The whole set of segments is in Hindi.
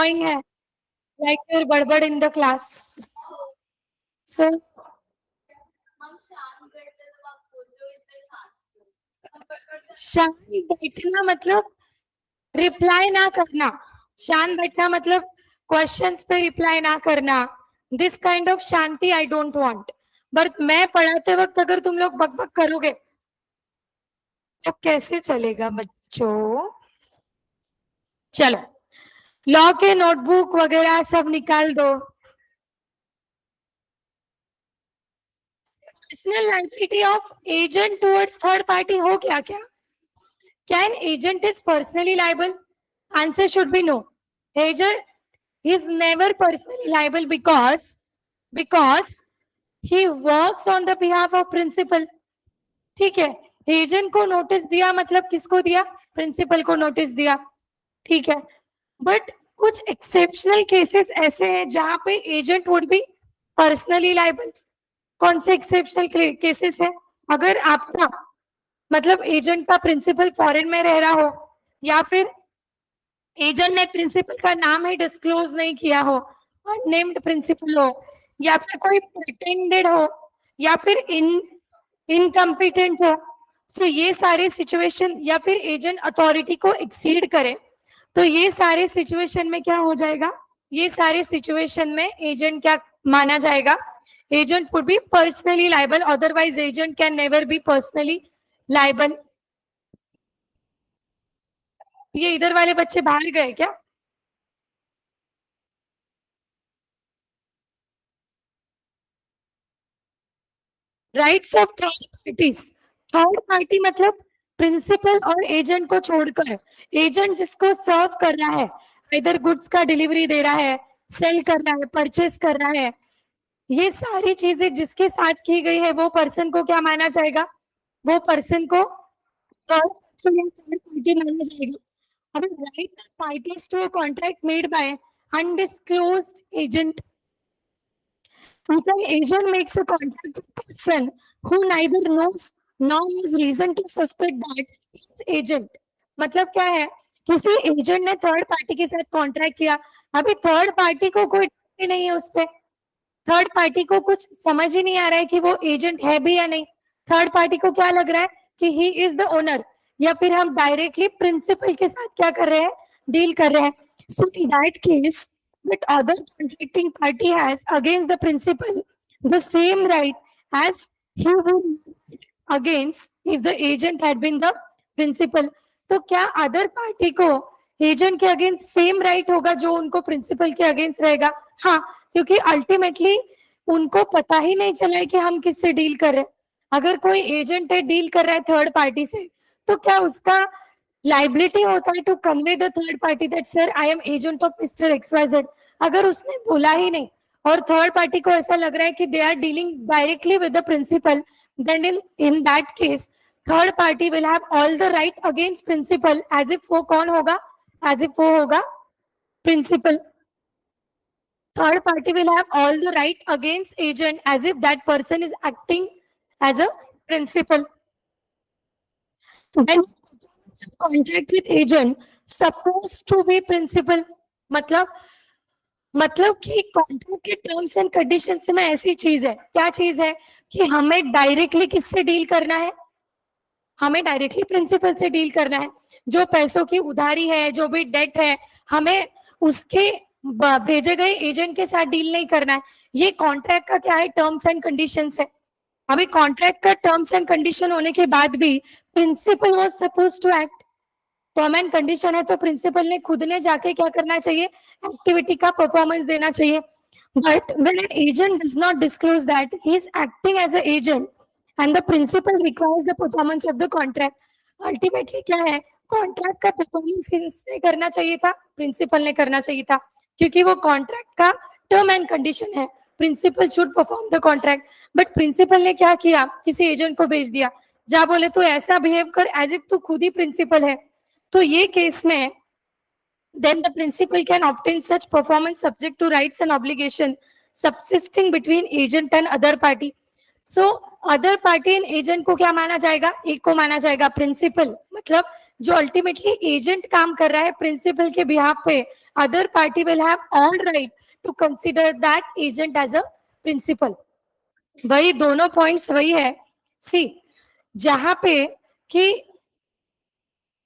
है like your बड़बड़ in the class. So शांत बैठना मतलब रिप्लाई ना करना, शांत बैठना मतलब क्वेश्चंस पे रिप्लाई ना करना, this kind of Shanti I don't want. But मैं पढ़ाते वक्त अगर तुम लोग बकबक करोगे तो कैसे चलेगा बच्चों. चलो लॉ के नोटबुक वगैरह सब निकाल दो. Personal liability of agent towards third party हो क्या क्या. Can agent is personally liable. Answer should be no. Agent is never personally liable because he works on the behalf of principal. ठीक है. एजेंट को नोटिस दिया मतलब किसको दिया, प्रिंसिपल को नोटिस दिया. ठीक है. बट कुछ एक्सेप्शनल केसेस ऐसे हैं जहां पे agent would be personally liable. कौन से एक्सेप्शनल केसेस है. अगर आपका मतलब एजेंट का प्रिंसिपल फॉरेन में रह रहा हो, या फिर एजेंट ने प्रिंसिपल का नाम ही डिस्क्लोज नहीं किया हो, अननेम्ड प्रिंसिपल हो, या फिर कोई प्रिटेंडेड हो, या फिर इनकम्पिटेंट हो. सो ये सारे सिचुएशन, या फिर एजेंट अथॉरिटी को एक्सीड करे, तो ये सारे सिचुएशन में क्या हो जाएगा, ये सारे सिचुएशन में एजेंट क्या माना जाएगा, agent would be personally liable. Otherwise agent can never be personally liable. ये इधर वाले बच्चे बाहर गए क्या. Rights of third parties. Third party मतलब प्रिंसिपल और एजेंट को छोड़कर, एजेंट जिसको सर्व कर रहा है, इधर गुड्स का डिलीवरी दे रहा है, सेल कर रहा है, परचेस कर रहा है, ये सारी चीजें जिसके साथ की गई है वो पर्सन को क्या माना जाएगा, वो पर्सन को थर्ड पार्टी माना जाएगा. अब right parties to a contract made by undisclosed agent. If an agent makes a contract with a person who neither knows nor has reason to suspect that he's agent. मतलब क्या है, किसी एजेंट ने थर्ड पार्टी के साथ कॉन्ट्रैक्ट किया, अभी थर्ड पार्टी को कोई नहीं है उस पे, थर्ड पार्टी को कुछ समझ ही नहीं आ रहा है कि वो एजेंट है भी या नहीं. थर्ड पार्टी को क्या लग रहा है कि ही इज द ओनर, या फिर हम डायरेक्टली प्रिंसिपल के साथ क्या कर रहे हैं, डील कर रहे हैं. So in that case that other contracting party has against the principal the same right as he would against if the agent had been the principal. तो क्या अदर पार्टी को एजेंट के अगेंस्ट सेम राइट होगा जो उनको प्रिंसिपल के अगेंस्ट रहेगा. हाँ, क्योंकि अल्टीमेटली उनको पता ही नहीं चला है कि हम किससे डील कर रहे हैं. अगर कोई एजेंट है डील कर रहा है थर्ड पार्टी से, तो क्या उसका लाइबिलिटी होता है to convey the third party that sir I am agent of mister XYZ. अगर उसने बोला ही नहीं और थर्ड पार्टी को ऐसा लग रहा है कि they are dealing directly with the principal, then in that case third party will have all the right against principal as if वो कौन होगा, एज इफ वो होगा principal. Third party will have all the right against agent as if that person is acting as a principal. When contract with agent supposed to be principal, मतलब कि कॉन्ट्रैक्ट के टर्म्स एंड कंडीशंस में ऐसी चीज है, क्या चीज है कि हमें डायरेक्टली किससे डील करना है, हमें डायरेक्टली प्रिंसिपल से डील करना है. जो पैसों की उधारी है, जो भी डेट है, हमें उसके भेजे गए एजेंट के साथ डील नहीं करना है. ये कॉन्ट्रैक्ट का क्या है, टर्म्स एंड कंडीशंस है. अभी कॉन्ट्रैक्ट का टर्म्स एंड कंडीशन होने के बाद भी principal was suppose to act. Term and condition है तो प्रिंसिपल ने खुद ने जाके क्या करना चाहिए, एक्टिविटी का परफॉर्मेंस देना चाहिए. But when an agent does not disclose that he is acting as a agent and the principal requires the performance of the contract, ultimately क्या है, कॉन्ट्रैक्ट का परफॉर्मेंस किसने करना चाहिए था, प्रिंसिपल ने करना चाहिए था, क्योंकि वो कॉन्ट्रैक्ट का टर्म एंड कंडीशन है. Principal should perform the contract. But principal ने क्या किया, किसी एजेंट को भेज दिया, जा बोले तो ऐसा बिहेव कर एज इफ तू खुद ही प्रिंसिपल है. तो ये केस में then the principal can obtain such performance subject to rights and obligation subsisting between agent and other party. So other party in agent को क्या माना जाएगा? एक को माना जाएगा प्रिंसिपल, मतलब जो अल्टीमेटली एजेंट काम कर रहा है प्रिंसिपल के बिहाफ पे, other party will have all right to consider that agent as a principal. वही दोनों पॉइंट्स वही है। सी, जहां पे कि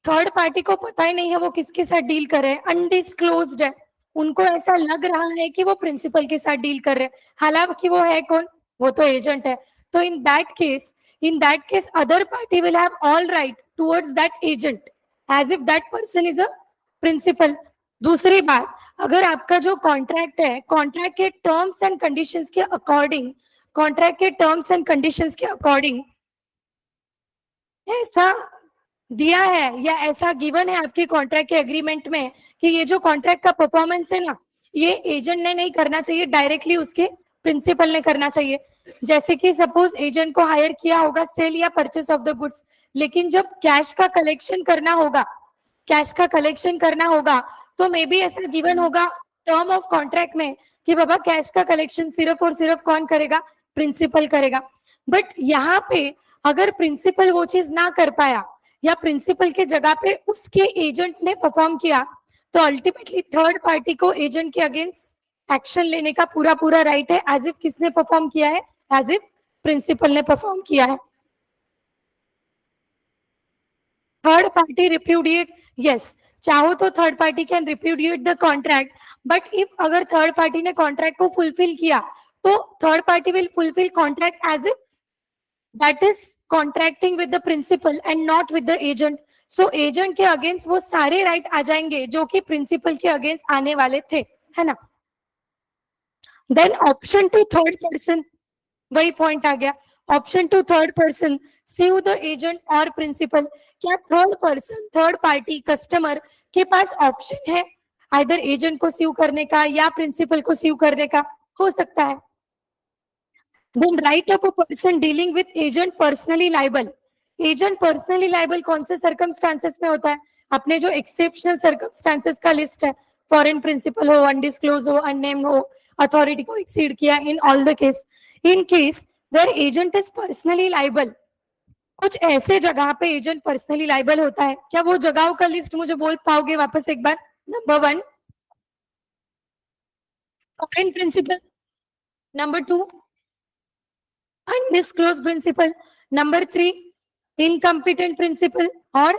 थर्ड पार्टी को पता ही नहीं है वो किसके साथ डील कर रहे हैं, अनडिस्क्लोज्ड है, उनको ऐसा लग रहा है कि वो प्रिंसिपल के साथ डील कर रहे हैं, हालांकि वो है कौन? वो तो एजेंट है। तो in that case other party will have all right towards that agent as if that person is a principal. दूसरी बात, अगर आपका जो कॉन्ट्रैक्ट है, कॉन्ट्रैक्ट के टर्म्स एंड कंडीशंस के अकॉर्डिंग, कॉन्ट्रैक्ट के टर्म्स एंड कंडीशंस के अकॉर्डिंग ऐसा दिया है या ऐसा गिवन है आपके कॉन्ट्रैक्ट के एग्रीमेंट में कि ये जो कॉन्ट्रैक्ट का परफॉर्मेंस है ना, ये एजेंट ने नहीं करना चाहिए, डायरेक्टली उसके प्रिंसिपल ने करना चाहिए। जैसे कि सपोज एजेंट को हायर किया होगा सेल या परचेस ऑफ द गुड्स, लेकिन जब कैश का कलेक्शन करना होगा, कैश का कलेक्शन करना होगा, तो मे बी ऐसा गिवन होगा टर्म ऑफ कॉन्ट्रैक्ट में कि बाबा कैश का कलेक्शन सिर्फ और सिर्फ कौन करेगा? प्रिंसिपल करेगा। बट यहाँ पे अगर प्रिंसिपल वो चीज ना कर पाया या प्रिंसिपल के जगह पे उसके एजेंट ने परफॉर्म किया, तो अल्टीमेटली थर्ड पार्टी को एजेंट के अगेंस्ट एक्शन लेने का पूरा पूरा राइट है, एज इफ किसने परफॉर्म किया है? एज इफ प्रिंसिपल ने परफॉर्म किया है। थर्ड पार्टी रिप्यूडिएट, यस, चाहो तो third party can repudiate the contract, but if अगर थर्ड पार्टी ने कॉन्ट्रैक्ट को फुलफिल किया, तो third party will fulfil contract as if that is contracting with the principal and not with the agent. So agent के अगेंस्ट वो सारे राइट आ जाएंगे जो कि प्रिंसिपल के अगेंस्ट आने वाले थे, है ना? Then option to third person, वही पॉइंट आ गया, option to third person sue the agent और प्रिंसिपल। क्या third person, third party customer के पास ऑप्शन है आइदर एजेंट को सीव करने का या प्रिंसिपल को सीव करने का? हो सकता है। Then right of a person dealing with agent personally liable. Agent personally liable कौन से सर्कमस्टांसेस में होता है? अपने जो एक्सेप्शनल सर्कमस्टांसेस का लिस्ट है, फॉरेन प्रिंसिपल हो, अनडिस्क्लोज हो, अननेम्ड हो, अथॉरिटी को एक्सीड किया, in all the case, in case where agent is personally liable, कुछ ऐसे जगह पे एजेंट पर्सनली लाइबल होता है। क्या वो जगहों का लिस्ट मुझे बोल पाओगे वापस एक बार? Number one, foreign principal. Number two, undisclosed principal. Number three, incompetent principal, or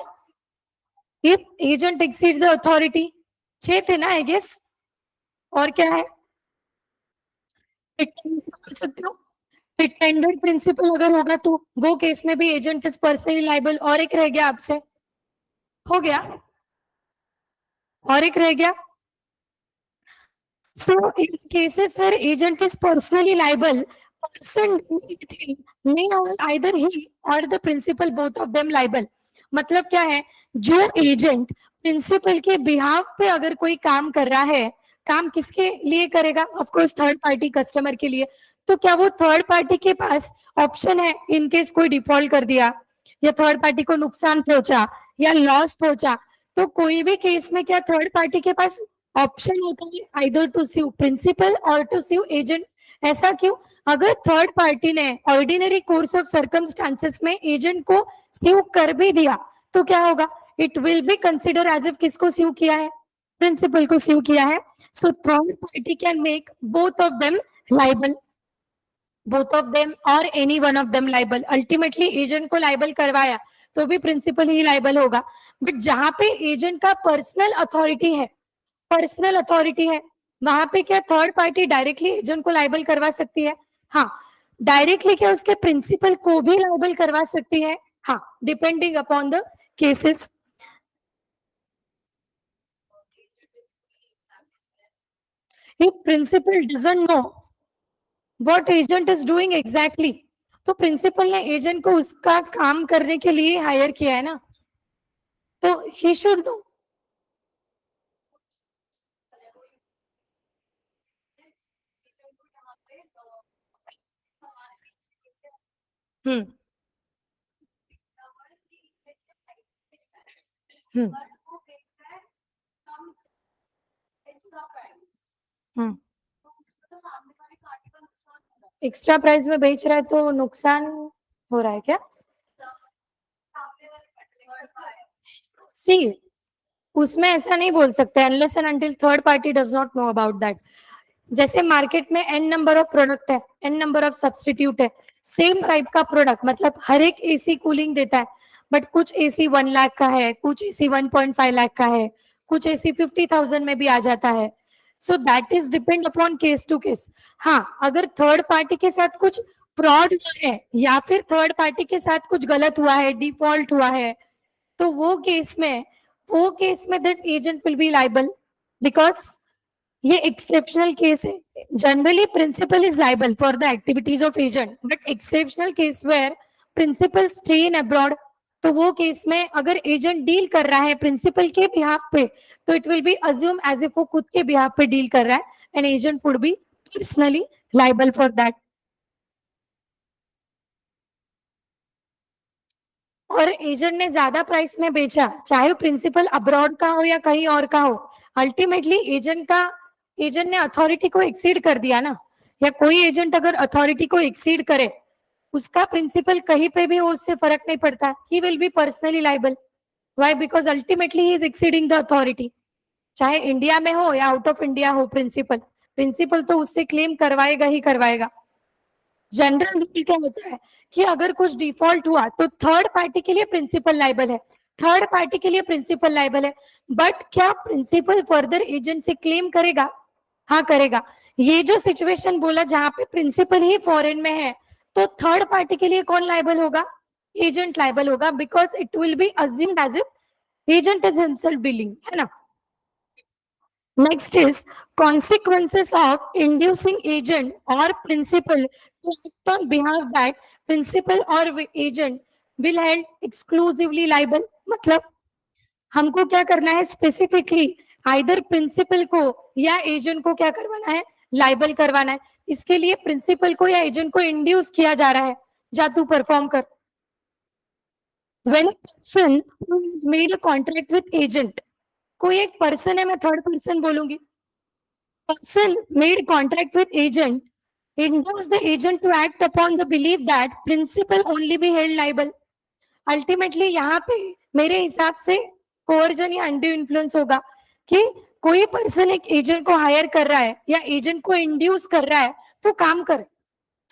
if agent exceeds the authority. छह थे ना, आई गेस? और क्या है? बोल सकते हो प्रिटेंडेड प्रिंसिपल अगर होगा तो वो केस में भी एजेंट इज पर्सनली लाइबल। और एक रह गया आपसे, हो गया, और एक रह गया। So in cases where agent is personally liable, person may either he or the principal, both of them liable. मतलब क्या है? जो एजेंट प्रिंसिपल के बिहाफ पे अगर कोई काम कर रहा है, काम किसके लिए करेगा? Of course third party customer के लिए। तो क्या वो थर्ड पार्टी के पास ऑप्शन है, इन केस कोई डिफॉल्ट कर दिया या थर्ड पार्टी को नुकसान पहुंचा या लॉस पहुंचा, तो कोई भी केस में क्या थर्ड पार्टी के पास ऑप्शन होता है आइदर टू सीव प्रिंसिपल और टू सीव एजेंट? ऐसा क्यों? अगर थर्ड पार्टी ने ऑर्डिनरी कोर्स ऑफ सर्कमस्टांसेस में एजेंट को सीव कर भी दिया, तो क्या होगा? It will be consider as if किसको सीव किया है? प्रिंसिपल को सीव किया है। So third party can make both of them liable, both of them और any one of them liable. Ultimately agent को लाइबल करवाया तो भी प्रिंसिपल ही लाइबल होगा। बट जहां पे एजेंट का पर्सनल अथॉरिटी है, पर्सनल अथॉरिटी है, वहां पे क्या थर्ड पार्टी डायरेक्टली एजेंट को लाइबल करवा सकती है? हाँ, डायरेक्टली क्या उसके प्रिंसिपल को भी लाइबल करवा सकती है? हाँ, depending upon the cases. If principal doesn't know what agent is doing exactly, तो प्रिंसिपल ने एजेंट को उसका काम करने के लिए हायर किया है ना, तो he should know. Hmm hmm hmm extra price में बेच रहा है तो नुकसान हो रहा है क्या? सी, उसमें ऐसा नहीं बोल सकते unless and until third party does not know about that. जैसे मार्केट में एन नंबर ऑफ प्रोडक्ट है, एन नंबर ऑफ सब्सटीट्यूट है, सेम टाइप का प्रोडक्ट, मतलब हर एक एसी कूलिंग देता है, बट कुछ एसी 1 लाख का है, कुछ एसी 1.5 लाख का है, कुछ एसी 50,000 में भी आ जाता है। So that is depend upon case to case. हाँ, अगर थर्ड पार्टी के साथ कुछ फ्रॉड हुआ है या फिर थर्ड पार्टी के साथ कुछ गलत हुआ है, डिफॉल्ट हुआ है, तो वो केस में that agent will be liable, because ये एक्सेप्शनल केस है। Generally principal is liable for the activities of agent, but exceptional case where principal stay in abroad, तो वो केस में अगर एजेंट डील कर रहा है प्रिंसिपल के बिहाफ पे, तो it will be assume as if वो खुद के बिहाफ पे डील कर रहा है, and agent would be personally liable for that. और एजेंट ने ज्यादा प्राइस में बेचा, चाहे प्रिंसिपल अब्रॉड का हो या कहीं और का हो, अल्टीमेटली एजेंट ने अथॉरिटी को एक्सीड कर दिया ना। या कोई एजेंट अगर अथॉरिटी को एक्सीड करे, उसका प्रिंसिपल कहीं पे भी हो, उससे फर्क नहीं पड़ता, he will be personally liable. Why? Because ultimately he is exceeding the authority, चाहे इंडिया में हो या आउट ऑफ इंडिया हो। प्रिंसिपल प्रिंसिपल तो उससे क्लेम करवाएगा ही करवाएगा। जनरल रूल क्या होता है कि अगर कुछ डिफॉल्ट हुआ तो थर्ड पार्टी के लिए प्रिंसिपल लाइबल है, थर्ड पार्टी के लिए प्रिंसिपल लाइबल है, बट क्या प्रिंसिपल फर्दर एजेंट से क्लेम करेगा? हाँ, करेगा। ये जो सिचुएशन बोला जहां पे प्रिंसिपल ही फॉरेन में है, तो थर्ड पार्टी के लिए कौन लाइबल होगा? एजेंट लाइबल होगा, because it will be assumed as if agent is himself dealing, है ना। Next is consequences of inducing agent or principal to act on behalf that principal or agent will held exclusively liable। मतलब हमको क्या करना है स्पेसिफिकली, आइदर प्रिंसिपल को या एजेंट को क्या करवाना है? लाइबल करवाना है। इसके लिए प्रिंसिपल को या एजेंट को इंड्यूस किया जा रहा है, जा तू परफॉर्म कर। When a person who has made a contract with agent, कोई एक पर्सन है, मैं थर्ड पर्सन बोलूंगी, person made contract with agent induce the agent to act upon the belief that principal only be held liable। Ultimately यहाँ पे मेरे हिसाब से कोर्जन या अंडू इन्फ्लुएंस होगा कि कोई पर्सन एक एजेंट को हायर कर रहा है या एजेंट को इंड्यूस कर रहा है, तो काम कर,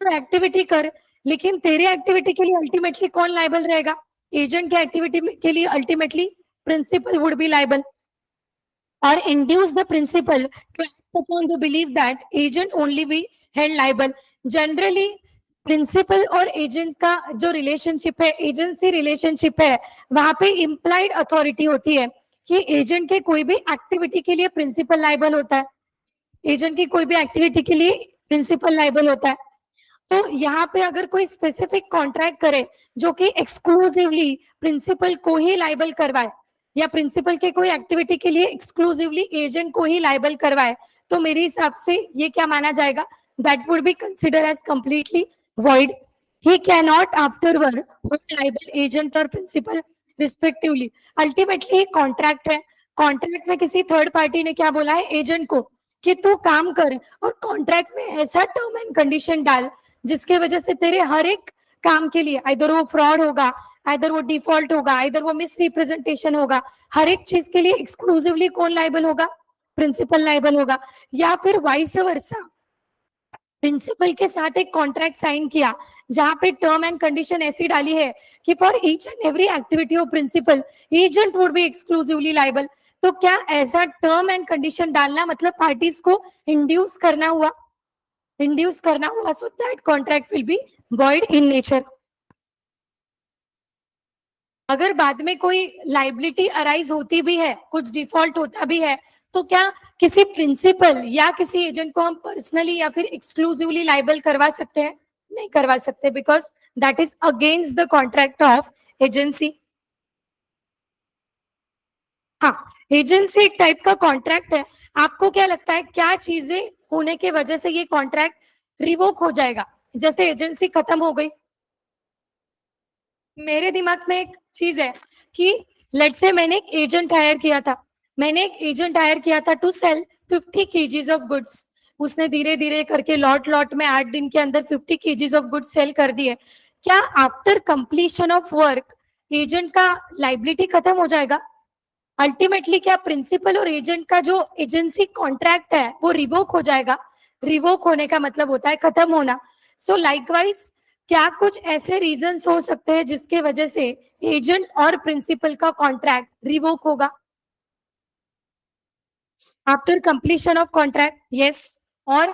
तो एक्टिविटी कर, लेकिन तेरे एक्टिविटी के लिए अल्टीमेटली कौन लाइबल रहेगा? एजेंट के एक्टिविटी के लिए ultimately principal would be liable, or induce the principal to act upon the belief that agent only be held liable। Generally principal और एजेंट का जो रिलेशनशिप है, एजेंसी रिलेशनशिप है, वहां पे इम्प्लाइड अथॉरिटी होती है कि एजेंट के कोई भी एक्टिविटी के लिए प्रिंसिपल लाइबल होता है, एजेंट की कोई भी एक्टिविटी के लिए प्रिंसिपल लाइबल होता है। तो यहाँ पे अगर कोई स्पेसिफिक कॉन्ट्रैक्ट करे जो कि एक्सक्लूसिवली प्रिंसिपल को ही लाइबल करवाए, या प्रिंसिपल के कोई एक्टिविटी के लिए एक्सक्लूसिवली एजेंट को ही लाइबल करवाए, तो मेरे हिसाब से ये क्या माना जाएगा? That would be consider as completely void। he cannot afterward hold liable agent और प्रिंसिपल रिस्पेक्टिवली। अल्टीमेटली कॉन्ट्रैक्ट है, कॉन्ट्रैक्ट में किसी थर्ड पार्टी ने क्या बोला है एजेंट को कि तू काम कर, और कॉन्ट्रैक्ट में ऐसा टर्म एंड कंडीशन डाल जिसके वजह से तेरे हर एक काम के लिए, आइदर वो फ्रॉड होगा, आइदर वो डिफॉल्ट होगा, आइदर वो मिस रिप्रेजेंटेशन होगा, हर एक चीज के लिए एक्सक्लूसिवली कौन लाइबल होगा? प्रिंसिपल लाइबल होगा। या फिर वाइस वर्सा, प्रिंसिपल के साथ एक कॉन्ट्रैक्ट साइन किया जहां पे टर्म एंड कंडीशन ऐसी डाली है कि for each and every activity of principal agent would be exclusively liable, तो क्या ऐसा टर्म एंड कंडीशन डालना मतलब पार्टीज को इंड्यूस करना हुआ? इंड्यूस करना हुआ, so that contract will be void in nature. अगर बाद में कोई लाइबिलिटी अराइज होती भी है, कुछ डिफॉल्ट होता भी है, तो क्या किसी प्रिंसिपल या किसी एजेंट को हम पर्सनली या फिर एक्सक्लूसिवली लाइबल करवा सकते हैं? नहीं करवा सकते, because that is against the contract of agency. हाँ, एजेंसी एक टाइप का कॉन्ट्रैक्ट है। आपको क्या लगता है क्या चीजें होने के वजह से ये कॉन्ट्रैक्ट रिवोक हो जाएगा? जैसे एजेंसी खत्म हो गई, मेरे दिमाग में एक चीज है कि लेट्स से मैंने एक एजेंट हायर किया था to sell 50 kgs of goods. उसने धीरे-धीरे करके लॉट-लॉट में 8 दिन के अंदर 50 केजीज़ ऑफ गुड्स सेल कर दिए। क्या after completion of work agent का लायबिलिटी खत्म हो जाएगा? अल्टीमेटली क्या प्रिंसिपल और एजेंट का जो एजेंसी कॉन्ट्रैक्ट है वो रिवोक हो जाएगा? रिवोक होने का मतलब होता है खत्म होना। सो लाइकवाइज क्या कुछ ऐसे रीजंस हो सकते हैं जिसके वजह से एजेंट और प्रिंसिपल का कॉन्ट्रैक्ट रिवोक होगा after completion of contract? Yes. और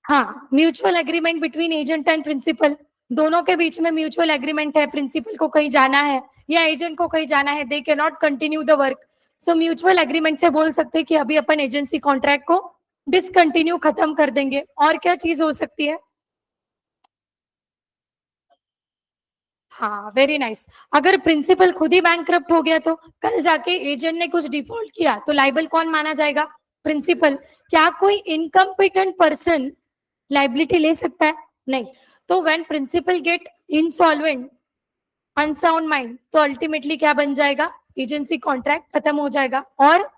हाँ, mutual agreement between agent and principal, दोनों के बीच में म्यूचुअल एग्रीमेंट है, प्रिंसिपल को कहीं जाना है या एजेंट को कहीं जाना है, they can not continue the work. So mutual agreement से बोल सकते हैं कि अभी अपन एजेंसी कॉन्ट्रैक्ट को डिसकंटिन्यू खत्म कर देंगे। और क्या चीज हो सकती है? हाँ, वेरी नाइस। अगर प्रिंसिपल खुद ही बैंकरप्ट हो गया तो कल जाके एजेंट ने कुछ डिफॉल्ट किया तो लाइबल कौन माना जाएगा? प्रिंसिपल। क्या कोई इनकम्पिटेंट पर्सन लाइबिलिटी ले सकता है? नहीं। तो when principal get insolvent, unsound mind, तो अल्टीमेटली क्या बन जाएगा? एजेंसी कॉन्ट्रैक्ट खत्म हो जाएगा। और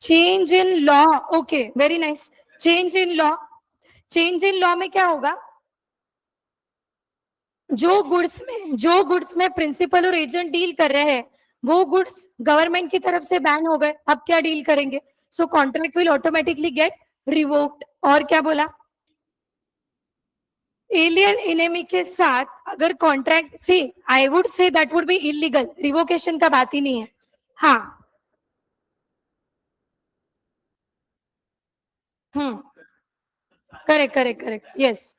change in law, okay very nice. Change in law, change in law में क्या होगा? जो गुड्स में प्रिंसिपल और एजेंट डील कर रहे हैं वो गुड्स गवर्नमेंट की तरफ से बैन हो गए, अब क्या डील करेंगे? So contract will automatically get revoked. और क्या बोला? एलियन इनेमी के साथ अगर contract, see I would say that would be illegal, revocation का बात ही नहीं है। हाँ। Hmm. Correct correct correct, yes.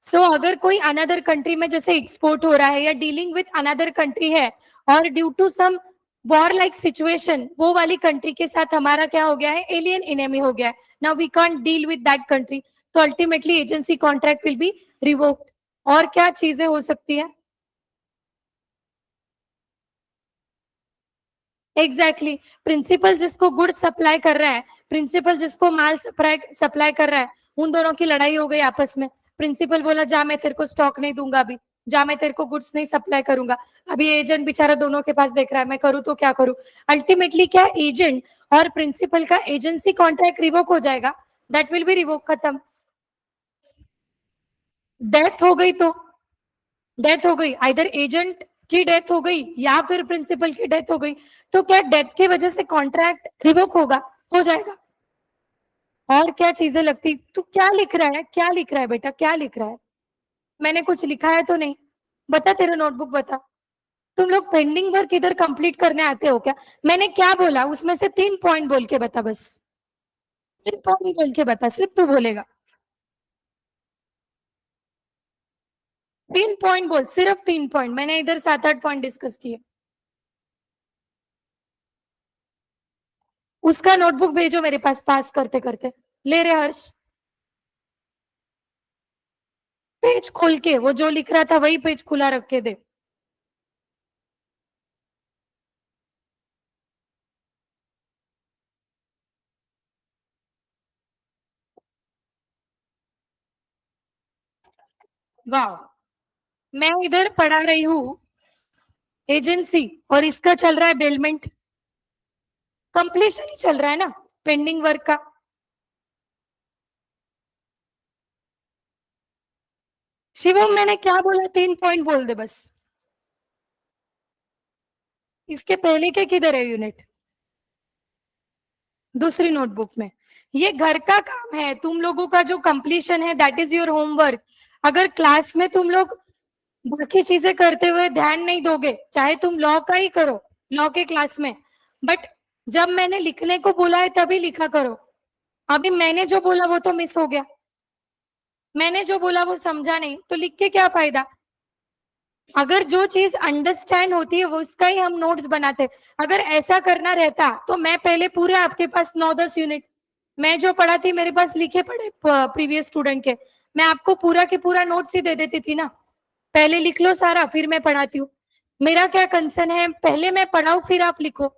So अगर कोई अनदर कंट्री में जैसे एक्सपोर्ट हो रहा है या डीलिंग विथ अनदर कंट्री है और due to some war like situation वो वाली कंट्री के साथ हमारा क्या हो गया है? एलियन इनेमी हो गया है। Now we can't deal with that country, तो ultimately agency contract will be revoked. और क्या चीजें हो सकती है? Exactly exactly. प्रिंसिपल जिसको गुड सप्लाई कर रहा है, प्रिंसिपल जिसको माल सप्लाई सप्लाई कर रहा है, उन दोनों की लड़ाई हो गई आपस में। प्रिंसिपल बोला जा मैं तेरे को स्टॉक नहीं दूंगा, अभी जा मैं तेरे को गुड्स नहीं सप्लाई करूंगा। अभी एजेंट बेचारा दोनों के पास देख रहा है मैं करूँ तो क्या करूँ? अल्टीमेटली क्या एजेंट और प्रिंसिपल का एजेंसी कॉन्ट्रैक्ट रिवोक हो जाएगा, दैट विल बी रिवोक, खत्म। डेथ हो गई तो डेथ हो गई, आइदर एजेंट की डेथ हो गई या फिर प्रिंसिपल की डेथ हो गई, तो क्या डेथ की वजह से कॉन्ट्रैक्ट रिवोक होगा? हो जाएगा। और क्या चीजें लगती? तू क्या लिख रहा है, क्या लिख रहा है बेटा, क्या लिख रहा है? मैंने कुछ लिखा है तो नहीं? बता, तेरा नोटबुक बता। तुम लोग पेंडिंग वर्क इधर कंप्लीट करने आते हो क्या? मैंने क्या बोला उसमें से 3 पॉइंट बोल के बता बस। 3 पॉइंट बोल के बता, सिर्फ तू बोलेगा। 3 पॉइंट बोल, सिर्फ 3 पॉइंट। मैंने इधर 7-8 पॉइंट डिस्कस किए। उसका नोटबुक भेजो मेरे पास, पास करते करते। ले रहे हर्ष, पेज खोल के वो जो लिख रहा था वही पेज खुला रख के दे। वाह। मैं इधर पढ़ा रही हूँ एजेंसी और इसका चल रहा है बेलमेंट, कंप्लीशन ही चल रहा है ना पेंडिंग वर्क का। शिवम मैंने क्या बोला? 3 पॉइंट बोल दे बस। इसके पहले के किधर है यूनिट? दूसरी नोटबुक में। ये घर का काम है, तुम लोगों का जो कंप्लीशन है दैट इज योर होमवर्क। अगर क्लास में तुम लोग बाकी चीजें करते हुए ध्यान नहीं दोगे, चाहे तुम लॉ का ही करो, लॉ के क्लास में, बट जब मैंने लिखने को बोला है तभी लिखा करो। अभी मैंने जो बोला वो तो मिस हो गया, मैंने जो बोला वो समझा नहीं तो लिख के क्या फायदा? अगर जो चीज अंडरस्टैंड होती है वो उसका ही हम नोट्स बनाते। अगर ऐसा करना रहता तो मैं पहले पूरे आपके पास 9-10 यूनिट मैं जो पढ़ा थी मेरे पास लिखे पड़े प्रीवियस स्टूडेंट के, मैं आपको पूरा के पूरा नोट्स ही दे देती थी ना। पहले लिख लो सारा फिर मैं पढ़ाती हूँ। मेरा क्या कंसर्न है, पहले मैं पढ़ाऊं फिर आप लिखो।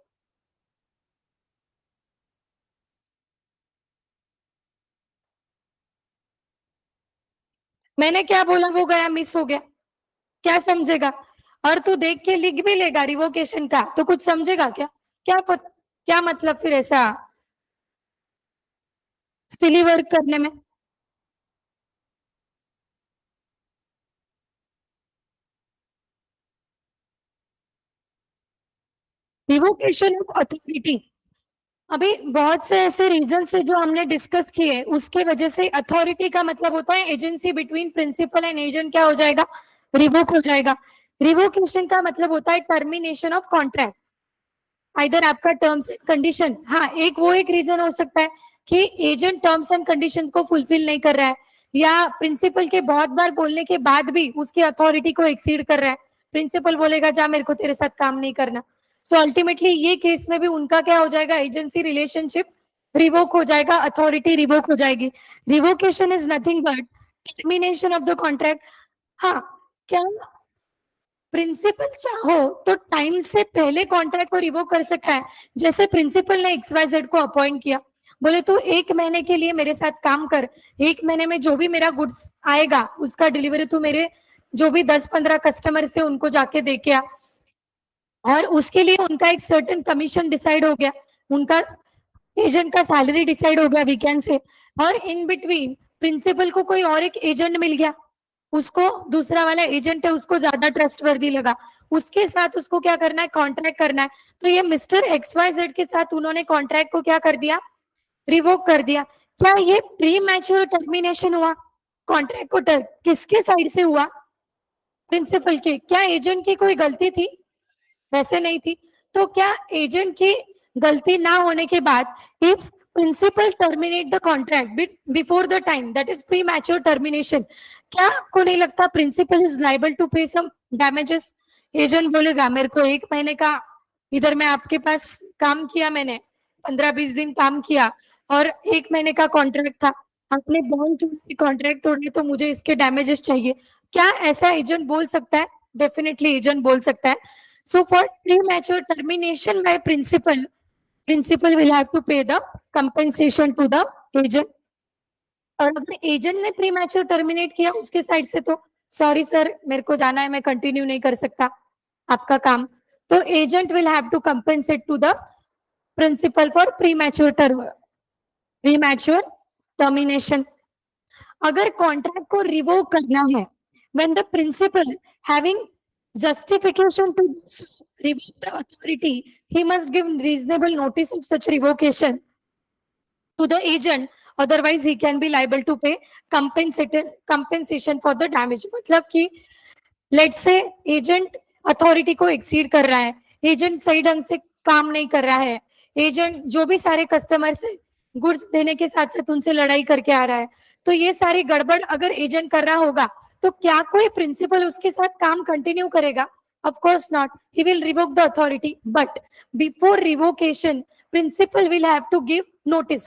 मैंने क्या बोला वो गया, मिस हो गया, क्या समझेगा? और तू देख के लिख भी लेगा रिवोकेशन का तो कुछ समझेगा क्या? क्या मतलब फिर ऐसा? सिली वर्क करने में। रिवोकेशन ऑफ अथॉरिटी, अभी बहुत से ऐसे रीजंस है जो हमने डिस्कस किए, उसके वजह से अथॉरिटी का मतलब होता है agency between principal and agent क्या हो जाएगा, रिवोक हो जाएगा। रिवोकेशन का मतलब होता है टर्मिनेशन ऑफ कॉन्ट्रैक्ट, इधर आपका टर्म्स एंड कंडीशन, हाँ एक वो एक रीजन हो सकता है कि एजेंट टर्म्स एंड कंडीशन को फुलफिल नहीं कर रहा है, या प्रिंसिपल के बहुत बार बोलने के बाद भी उसकी अथॉरिटी को एक्सीड कर रहा है, प्रिंसिपल बोलेगा जा मेरे को तेरे साथ काम नहीं करना। सो अल्टीमेटली ये केस में भी उनका क्या हो जाएगा, एजेंसी रिलेशनशिप रिवोक हो जाएगा, अथॉरिटी रिवोक हो जाएगी। Revocation is nothing but termination of the contract. हाँ, क्या प्रिंसिपल चाहो तो टाइम से पहले कॉन्ट्रैक्ट को रिवोक कर सकता है। जैसे प्रिंसिपल ने XYZ को अपॉइंट किया, बोले तू 1 महीने के लिए मेरे साथ काम कर, 1 महीने में जो भी मेरा गुड्स आएगा उसका डिलीवरी तू मेरे जो भी 10-15 कस्टमर से उनको जाके दे के आ, और उसके लिए उनका एक सर्टेन कमीशन डिसाइड हो गया, उनका एजेंट का सैलरी डिसाइड हो गया वीकेंड से, और इन बिटवीन प्रिंसिपल को कोई और एक एजेंट मिल गया, उसको दूसरा वाला एजेंट है उसको ज्यादा ट्रस्टवर्दी लगा, उसके साथ उसको क्या करना है, कॉन्ट्रैक्ट करना है। तो ये मिस्टर XYZ के साथ उन्होंने कॉन्ट्रैक्ट को क्या कर दिया, रिवोक कर दिया। क्या ये प्री मैच्योर टर्मिनेशन हुआ, कॉन्ट्रैक्ट को किसके साइड से हुआ, प्रिंसिपल के, क्या एजेंट की कोई गलती थी, वैसे नहीं थी। तो क्या एजेंट की गलती ना होने के बाद if principal terminate the contract before the time, that is premature termination, क्या आपको नहीं लगता प्रिंसिपल इज लाइबल टू पे सम डैमेजेस। एजेंट बोलेगा मेरे को 1 महीने का इधर मैं आपके पास काम किया, मैंने 15-20 दिन काम किया और 1 महीने का कॉन्ट्रैक्ट था, आपने बॉन्ड तोड़ी, कॉन्ट्रैक्ट तोड़े, तो मुझे इसके डैमेजेस चाहिए। क्या ऐसा एजेंट बोल सकता है, डेफिनेटली एजेंट बोल सकता है। So for premature termination by principal, principal will have to pay the compensation to the agent. और अगर एजेंट ने प्रीमैच्योर टर्मिनेट किया उसके साइड से, तो सॉरी सर मेरे को जाना है, मैं कंटिन्यू नहीं कर सकता आपका काम, तो agent will have to compensate to the principal for premature termination. अगर कॉन्ट्रैक्ट को रिवोक करना है, when the principal having justification to revoke the authority, he must give reasonable notice of such revocation to the agent, otherwise he can be liable to pay compensation for the damage। मतलब कि लेट से एजेंट अथॉरिटी को एक्सीड कर रहा है, एजेंट सही ढंग से काम नहीं कर रहा है, एजेंट जो भी सारे कस्टमर से गुड्स देने के साथ साथ उनसे लड़ाई करके आ रहा है, तो ये सारी गड़बड़ अगर एजेंट कर रहा होगा तो क्या कोई प्रिंसिपल उसके साथ काम कंटिन्यू करेगा, of course not, he will revoke the authority. But before revocation principal will have to give notice.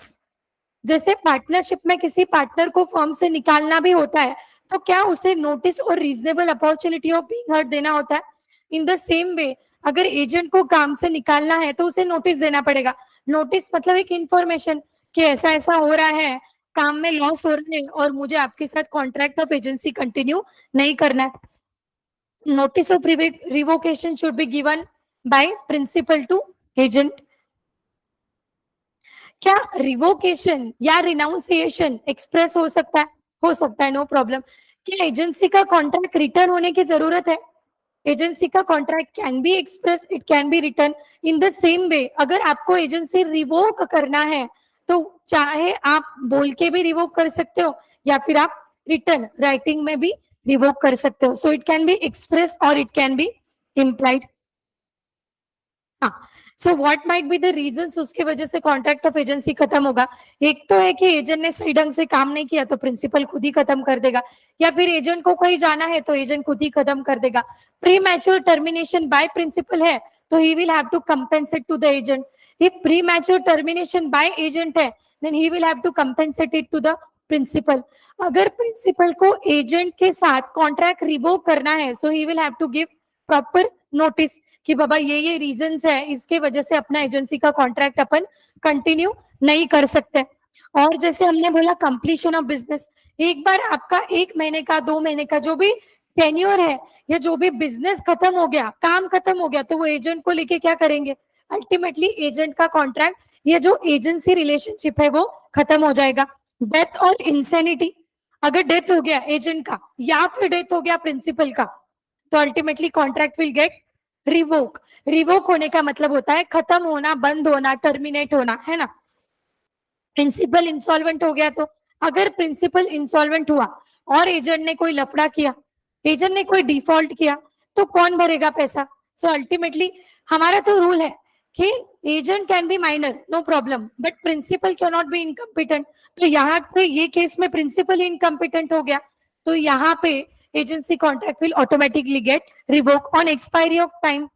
जैसे पार्टनरशिप में किसी पार्टनर को फर्म से निकालना भी होता है, तो क्या उसे नोटिस और reasonable opportunity of being heard देना होता है। इन द सेम वे अगर एजेंट को काम से निकालना है तो उसे नोटिस देना पड़ेगा। नोटिस मतलब एक इंफॉर्मेशन कि ऐसा ऐसा हो रहा है, काम में लॉस हो रहा है और मुझे आपके साथ कॉन्ट्रैक्ट ऑफ एजेंसी कंटिन्यू नहीं करना है। Notice of revocation should be given by principal to agent. क्या रिवोकेशन या रिनाउंसिएशन एक्सप्रेस हो सकता है, नो प्रॉब्लम। क्या एजेंसी का कॉन्ट्रैक्ट रिटर्न होने की जरूरत है, एजेंसी का contract can be express, it can be written. In the same way अगर आपको एजेंसी रिवोक करना है तो चाहे आप बोल के भी रिवोक कर सकते हो या फिर आप रिटर्न राइटिंग में भी रिवोक कर सकते हो। So it can be express और इट कैन बी इम्प्लाइड। हाँ, so what might be the reasons उसकी वजह से कॉन्ट्रैक्ट ऑफ एजेंसी खत्म होगा। एक तो है कि एजेंट ने सही ढंग से काम नहीं किया तो प्रिंसिपल खुद ही खत्म कर देगा, या फिर एजेंट को कहीं जाना है तो एजेंट खुद ही खत्म कर देगा। Premature termination by principal है तो he will have to compensate to the agent. If premature termination by agent है then he will have to compensate it to the principal. अगर प्रिंसिपल को एजेंट के साथ कॉन्ट्रैक्ट रिवोक करना है so he will have to give proper notice कि बाबा ये रीजंस है, इसके वजह से अपना एजेंसी का कॉन्ट्रैक्ट अपन कंटिन्यू नहीं कर सकते। और जैसे हमने बोला कंप्लीशन ऑफ बिजनेस, एक बार आपका 1 महीने का 2 महीने का जो भी टेन्योर है या जो भी बिजनेस खत्म हो गया, काम खत्म हो गया, तो वो एजेंट को लेके क्या करेंगे, अल्टीमेटली एजेंट का कॉन्ट्रैक्ट ये जो एजेंसी रिलेशनशिप है वो खत्म हो जाएगा। डेथ और इंसेनिटी, अगर डेथ हो गया एजेंट का या फिर डेथ हो गया प्रिंसिपल का, तो ultimately contract will get revoke. Revoke होने का मतलब होता है खत्म होना, बंद होना, टर्मिनेट होना, है ना। प्रिंसिपल इंसॉल्वेंट हो गया, तो अगर प्रिंसिपल इंसॉल्वेंट हुआ और एजेंट ने कोई लफड़ा किया, एजेंट ने कोई डिफॉल्ट किया, तो कौन भरेगा पैसा? सो अल्टीमेटली हमारा तो रूल है कि agent can be minor, no problem, but principal can not be incompetent. तो यहाँ पे ये केस में प्रिंसिपल इनकम्पिटेंट हो गया, तो यहाँ पे agency contract will automatically gate revoke on expiry of time.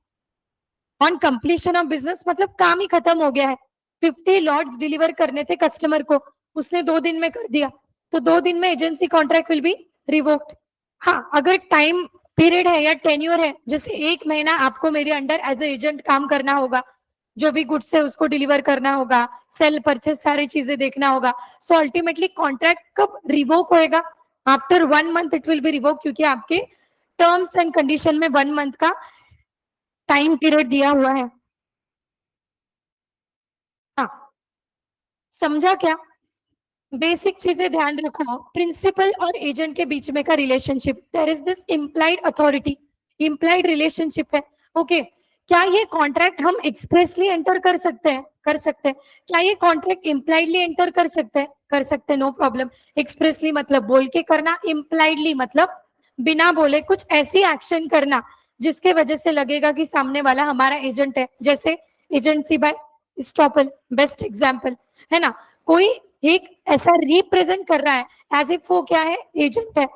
On completion of business मतलब काम ही खत्म हो गया है, 50 लॉट्स डिलीवर करने थे कस्टमर को, उसने 2 दिन में कर दिया, तो 2 दिन में agency contract will be revoked. हाँ, अगर टाइम पीरियड है या टेन्योर है, जैसे 1 महीना आपको मेरे अंडर एज ए एजेंट काम करना होगा, जो भी गुड्स है उसको डिलीवर करना होगा, सेल परचेस सारी चीजें देखना होगा, सो अल्टीमेटली कॉन्ट्रैक्ट कब रिवोक होएगा? After 1 month it will B revoke, क्योंकि आपके टर्म्स एंड कंडीशन में 1 मंथ का टाइम पीरियड दिया हुआ है। हाँ, समझा क्या? बेसिक चीजें ध्यान रखो, प्रिंसिपल और एजेंट के बीच में का relationship, there is this implied authority, implied relationship है। ओके क्या ये कॉन्ट्रैक्ट हम एक्सप्रेसली एंटर कर सकते हैं? कर सकते हैं। क्या ये कॉन्ट्रैक्ट इम्प्लाइडली एंटर कर सकते हैं? कर सकते हैं, नो प्रॉब्लम। एक्सप्रेसली मतलब बोल के करना, इम्प्लाइडली मतलब बिना बोले कुछ ऐसी एक्शन करना जिसके वजह से लगेगा कि सामने वाला हमारा एजेंट है, जैसे agency by estoppel, best example, है ना। कोई एक ऐसा रिप्रेजेंट कर रहा है एज इफ वो क्या है, एजेंट है,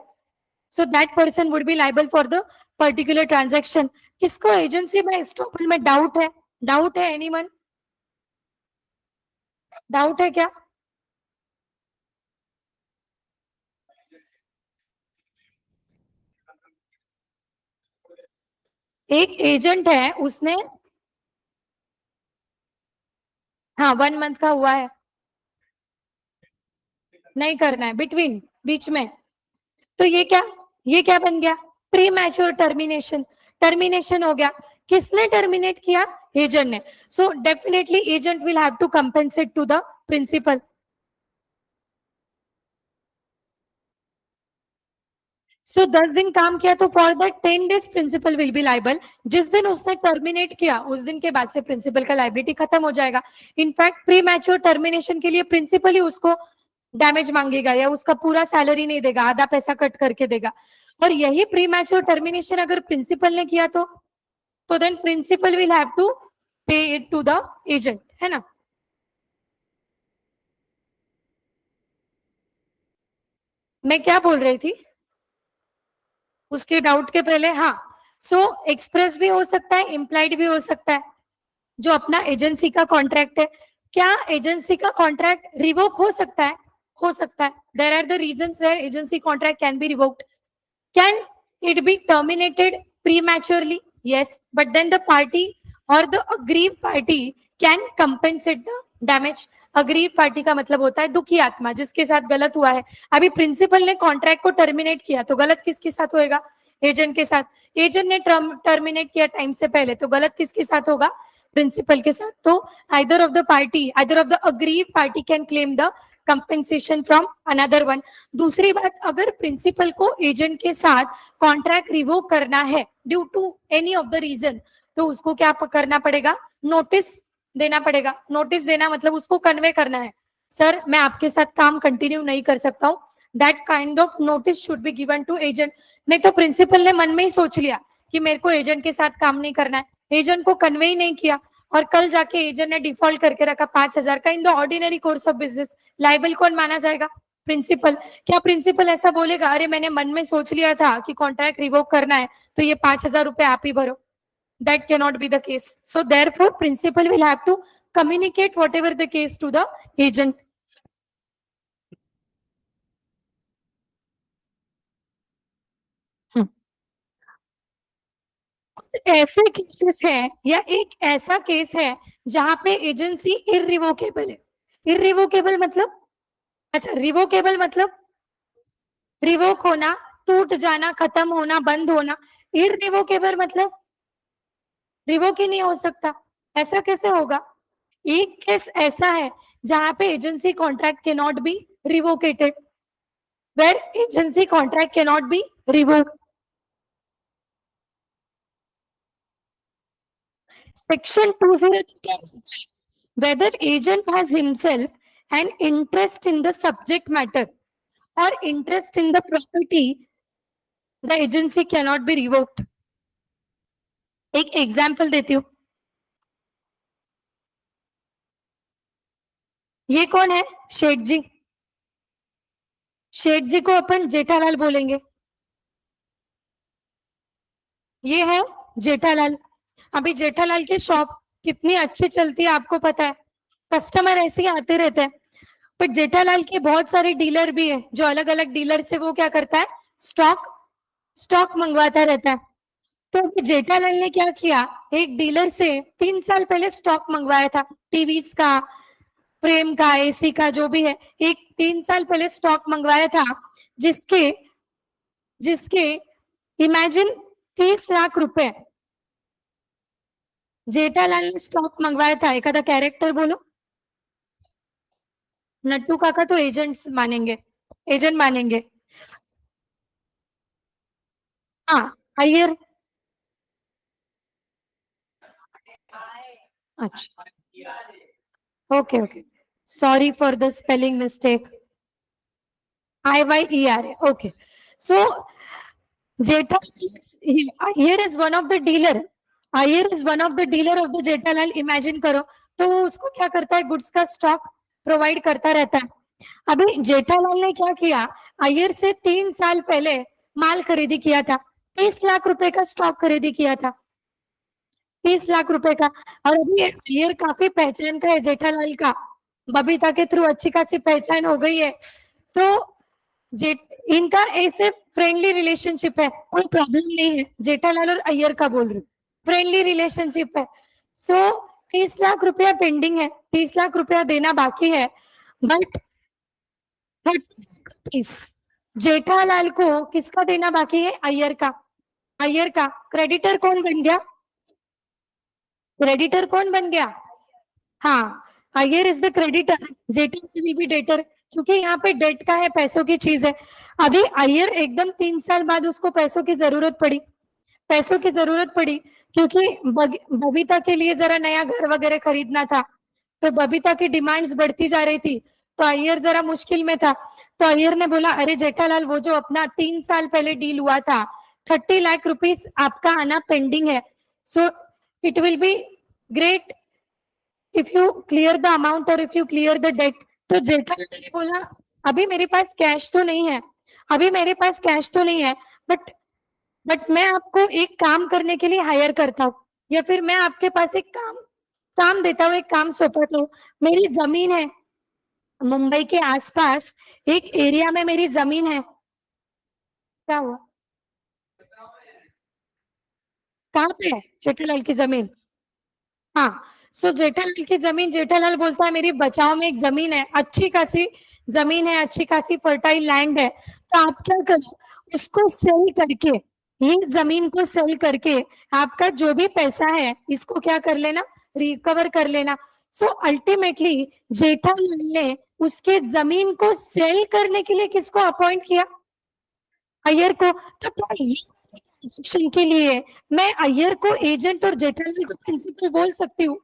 so that person would be liable for the particular transaction. किसको एजेंसी बाय एस्ट्रोपल में डाउट है? डाउट है एनीवन? डाउट है क्या? एक एजेंट है, उसने, हाँ 1 मंथ का हुआ है, नहीं करना है बिटवीन, बीच में, तो ये क्या बन गया? Pre mature termination. टर्मिनेशन हो गया, किसने टर्मिनेट किया? एजेंट ने। So definitely agent will have to compensate to the principal. So 10 दिन काम किया तो for that 10 days principal will be liable. जिस दिन उसने टर्मिनेट किया उस दिन के बाद से प्रिंसिपल का लाइबिलिटी खत्म हो जाएगा। इनफैक्ट प्री मैच्योर टर्मिनेशन के लिए प्रिंसिपल ही उसको डैमेज मांगेगा या उसका पूरा सैलरी नहीं देगा, आधा पैसा कट करके देगा। और यही प्री मैच्योर टर्मिनेशन अगर प्रिंसिपल ने किया तो then principal will have to pay it to the agent, है ना। मैं क्या बोल रही थी उसके डाउट के पहले? हाँ, सो एक्सप्रेस भी हो सकता है, इम्प्लाइड भी हो सकता है। जो अपना एजेंसी का कॉन्ट्रैक्ट है, क्या एजेंसी का कॉन्ट्रैक्ट रिवोक हो सकता है? हो सकता है। There are the reasons where agency contract can be revoked. Can it be terminated prematurely? Yes, but then the party or the aggrieved party can compensate the damage. Aggrieved party का मतलब होता है दुखी आत्मा, जिसके साथ गलत हुआ है। अभी प्रिंसिपल ने कॉन्ट्रैक्ट को टर्मिनेट किया तो गलत किसके साथ होएगा? एजेंट के साथ। एजेंट ने टर्मिनेट किया टाइम से पहले तो गलत किसके साथ होगा? प्रिंसिपल के साथ। तो either of the party, either of the aggrieved party can claim the compensation from another one. दूसरी बात, अगर प्रिंसिपल को एजेंट के साथ कॉन्ट्रैक्ट रिवोक करना है due to any of the reason, तो उसको क्या करना पड़ेगा? नोटिस देना पड़ेगा। नोटिस देना मतलब उसको कन्वे करना है, सर मैं आपके साथ काम कंटिन्यू नहीं कर सकता हूँ। That kind of notice should be given to agent. नहीं तो प्रिंसिपल ने मन में ही सोच लिया कि मेरे को एजेंट के साथ काम नहीं करना है, एजेंट को कन्वे ही नहीं किया, और कल जाके एजेंट ने डिफॉल्ट करके रखा 5,000 का in the ordinary course of business, liable कौन माना जाएगा? प्रिंसिपल। क्या प्रिंसिपल ऐसा बोलेगा, अरे मैंने मन में सोच लिया था कि कॉन्ट्रैक्ट रिवोक करना है तो ये 5,000 रुपए आप ही भरो? That cannot be the case. So therefore, principal will have to communicate whatever the case to the agent. ऐसे केसेस है या एक ऐसा केस है जहां पे एजेंसी इरिवोकेबल है? इरिवोकेबल मतलब, अच्छा रिवोकेबल मतलब रिवोक होना, टूट जाना, खत्म होना, बंद होना। इरिवोकेबल मतलब रिवोक ही नहीं हो सकता, ऐसा कैसे होगा? एक केस ऐसा है जहां पे agency contract can not be revocated, where agency contract can not be revoked. Section 202 whether agent has himself an interest in the subject matter or interest in the property, the agency cannot be revoked. एक एग्जाम्पल देती हूँ. ये कौन है? शेठ जी. शेठ जी को अपन जेठालाल बोलेंगे. ये है जेठालाल. अभी जेठालाल की शॉप कितनी अच्छी चलती है आपको पता है, कस्टमर ऐसे ही आते रहते हैं. बट जेठालाल के बहुत सारे डीलर भी है जो अलग अलग डीलर से वो क्या करता है, स्टॉक स्टॉक मंगवाता रहता है. तो जेठालाल ने क्या किया, एक डीलर से 3 साल पहले स्टॉक मंगवाया था, टीवीज का, फ्रेम का, एसी का, जो भी है. एक 3 साल पहले स्टॉक मंगवाया था जिसके जिसके इमेजिन 30 लाख रुपए जेठालाल ने स्टॉक मंगवाया था. एखादा कैरेक्टर बोलो. नट्टू काका तो एजेंट्स मानेंगे, एजेंट मानेंगे. हाँ, अय्यर. अच्छा, okay okay, sorry for the spelling mistake. IYERA. Okay. So Jethalal, here is one of the dealer. Here is one of the dealer of the Jethalal. Imagine करो तो उसको क्या करता है, गुड्स का स्टॉक प्रोवाइड करता रहता है. अभी जेठालाल ने क्या किया, अय्यर से 3 साल पहले माल खरीदी किया था, 30 लाख रुपए का स्टॉक खरीदी किया था, 30 लाख रुपए का. और अभी अय्यर काफी पहचान का है जेठालाल का, बबीता के थ्रू अच्छी खासी पहचान हो गई है. तो जे इनका ऐसे फ्रेंडली रिलेशनशिप है, कोई प्रॉब्लम नहीं है. जेठालाल और अय्यर का बोल रही हूँ, फ्रेंडली रिलेशनशिप है. सो 30 लाख रुपया पेंडिंग है, 30 लाख रुपया देना बाकी है. बट 30 जेठालाल को किसका देना बाकी है? अय्यर का. अय्यर का. क्रेडिटर कौन बन गया? क्रेडिटर कौन बन गया? हाँ, Iyer is the creditor, Jethalal will be debtor, क्योंकि यहाँ पे डेट का है, पैसों की चीज है. अभी अय्यर एकदम 3 साल बाद उसको पैसों की जरूरत पड़ी, पैसों की जरूरत पड़ी क्योंकि बबीता के लिए जरा नया घर वगैरह खरीदना था. तो बबीता की डिमांड्स बढ़ती जा रही थी, तो अय्यर जरा मुश्किल में था. तो अय्यर ने बोला, अरे जेठालाल, वो जो अपना 3 साल पहले डील हुआ था, 30 लाख रुपीज आपका आना पेंडिंग है. So it will be great if you clear the amount और if you clear the debt. तो जेठालाल ने बोला, अभी मेरे पास कैश तो नहीं है, अभी मेरे पास कैश तो नहीं है, बट मैं आपको एक काम करने के लिए हायर करता हूँ, या फिर मैं आपके पास एक काम काम देता हूँ, एक काम सौंपता हूँ. मेरी जमीन है मुंबई के आसपास, एक एरिया में मेरी जमीन है. क्या हुआ? कहाँ पे है जेठालाल की जमीन? हाँ. सो जेठालाल की जमीन, जेठालाल बोलता है मेरी बचाव में एक जमीन है, अच्छी खासी जमीन है, अच्छी खासी फर्टाइल लैंड है. तो आप क्या करो, उसको सेल करके, ये जमीन को सेल करके आपका जो भी पैसा है इसको क्या कर लेना, रिकवर कर लेना. सो अल्टीमेटली जेठालाल ने उसके जमीन को सेल करने के लिए किसको अपॉइंट किया? अय्यर को. तो क्या ये ट्रांजेक्शन के लिए मैं अय्यर को एजेंट और जेठालाल को प्रिंसिपल बोल सकती हूँ?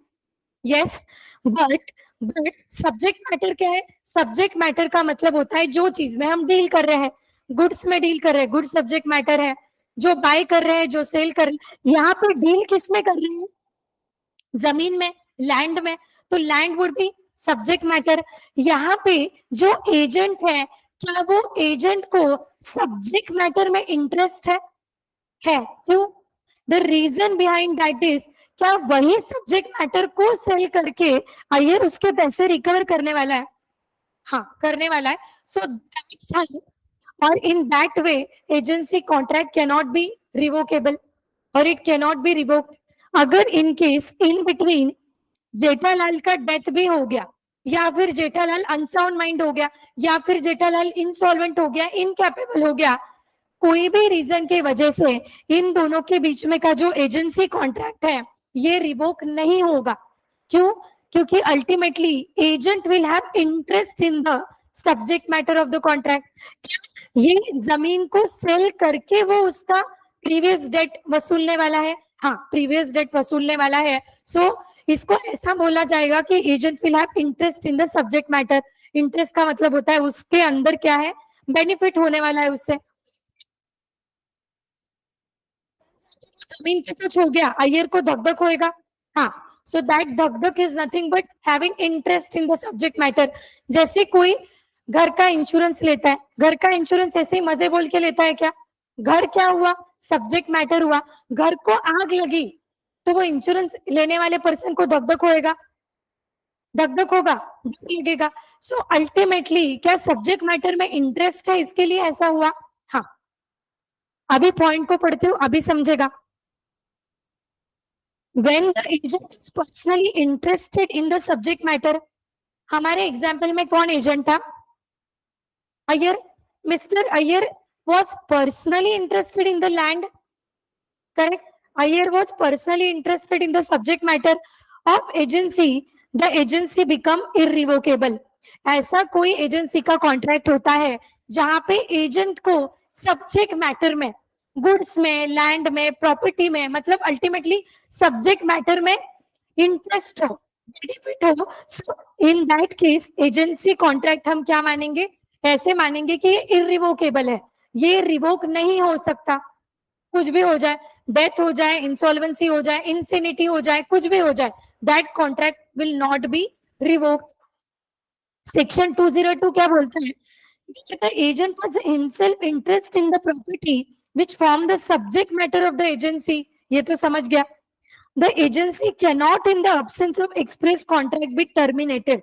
यस. बट सब्जेक्ट मैटर क्या है? सब्जेक्ट मैटर का मतलब होता है जो चीज में हम डील कर रहे हैं, गुड्स में डील कर रहे हैं, गुड सब्जेक्ट मैटर है. जो बाय कर रहे हैं, जो सेल कर रहे हैं, यहाँ पे डील किस में कर रहे हैं? जमीन में, लैंड में. तो land would be subject matter. यहाँ पे जो एजेंट है, क्या वो एजेंट को सब्जेक्ट मैटर में इंटरेस्ट है? क्यों? The reason behind that is, क्या वही सब्जेक्ट मैटर को सेल करके अय्यर उसके पैसे रिकवर करने वाला है? हाँ, करने वाला है. सो दैट्स हाउ, और in that way agency contract can not be revocable और it can not be revoked. अगर in case in between Jethalal का डेथ भी हो गया, या फिर जेठालाल अनसाउंड माइंड हो गया, या फिर जेठालाल इंसॉल्वेंट हो गया, इनकैपेबल हो गया, कोई भी रीजन की वजह से इन दोनों के बीच में का जो एजेंसी कॉन्ट्रैक्ट है ये रिवोक नहीं होगा. क्यों? क्योंकि ultimately agent will have interest in the subject matter of the contract. ये जमीन को सेल करके वो उसका प्रीवियस डेट वसूलने वाला है, हाँ प्रीवियस डेट वसूलने वाला है। सो इसको ऐसा बोला जाएगा कि agent will have interest in the subject matter. Interest का मतलब होता है उसके अंदर क्या है, बेनिफिट होने वाला है उससे। जमीन पे कुछ हो गया, अय्यर को धक होएगा, हाँ। सो दैट धक is nothing but having interest in the subject matter. जैसे कोई घर का इंश्योरेंस लेता है, घर का इंश्योरेंस ऐसे ही मजे बोल के लेता है क्या? घर क्या हुआ, सब्जेक्ट मैटर हुआ। घर को आग लगी तो वो इंश्योरेंस लेने वाले पर्सन को धक होएगा, धक होगा, डर लगेगा। सो अल्टीमेटली क्या सब्जेक्ट मैटर में इंटरेस्ट है, इसके लिए ऐसा हुआ। हाँ, अभी पॉइंट को पढ़ते हो, अभी समझेगा। When the agent is personally interested in the subject matter, हमारे एग्जाम्पल में कौन एजेंट था? Iyer. Mister Iyer was personally interested in the land, correct? Ayer was personally interested in the subject matter of agency. The agency become irrevocable. ऐसा कोई एजेंसी का कॉन्ट्रैक्ट होता है जहां पे एजेंट को सब्जेक्ट मैटर में, गुड्स में, लैंड में, प्रॉपर्टी में, मतलब अल्टीमेटली सब्जेक्ट मैटर में इंटरेस्ट हो, बेनिफिट हो। So in that case agency contract हम क्या मानेंगे? ऐसे मानेंगे कि ये इरिवोकेबल है, ये रिवोक नहीं हो सकता। कुछ भी हो जाए, डेथ हो जाए, इंसॉल्वेंसी हो जाए, इंसेनिटी हो जाए, कुछ भी हो जाए, that contract will not be revoke. Section 202 क्या बोलता है? The agent has himself interest in the property which form the subject matter of the agency. ये तो समझ गया। The agency cannot in the absence of express contract be terminated.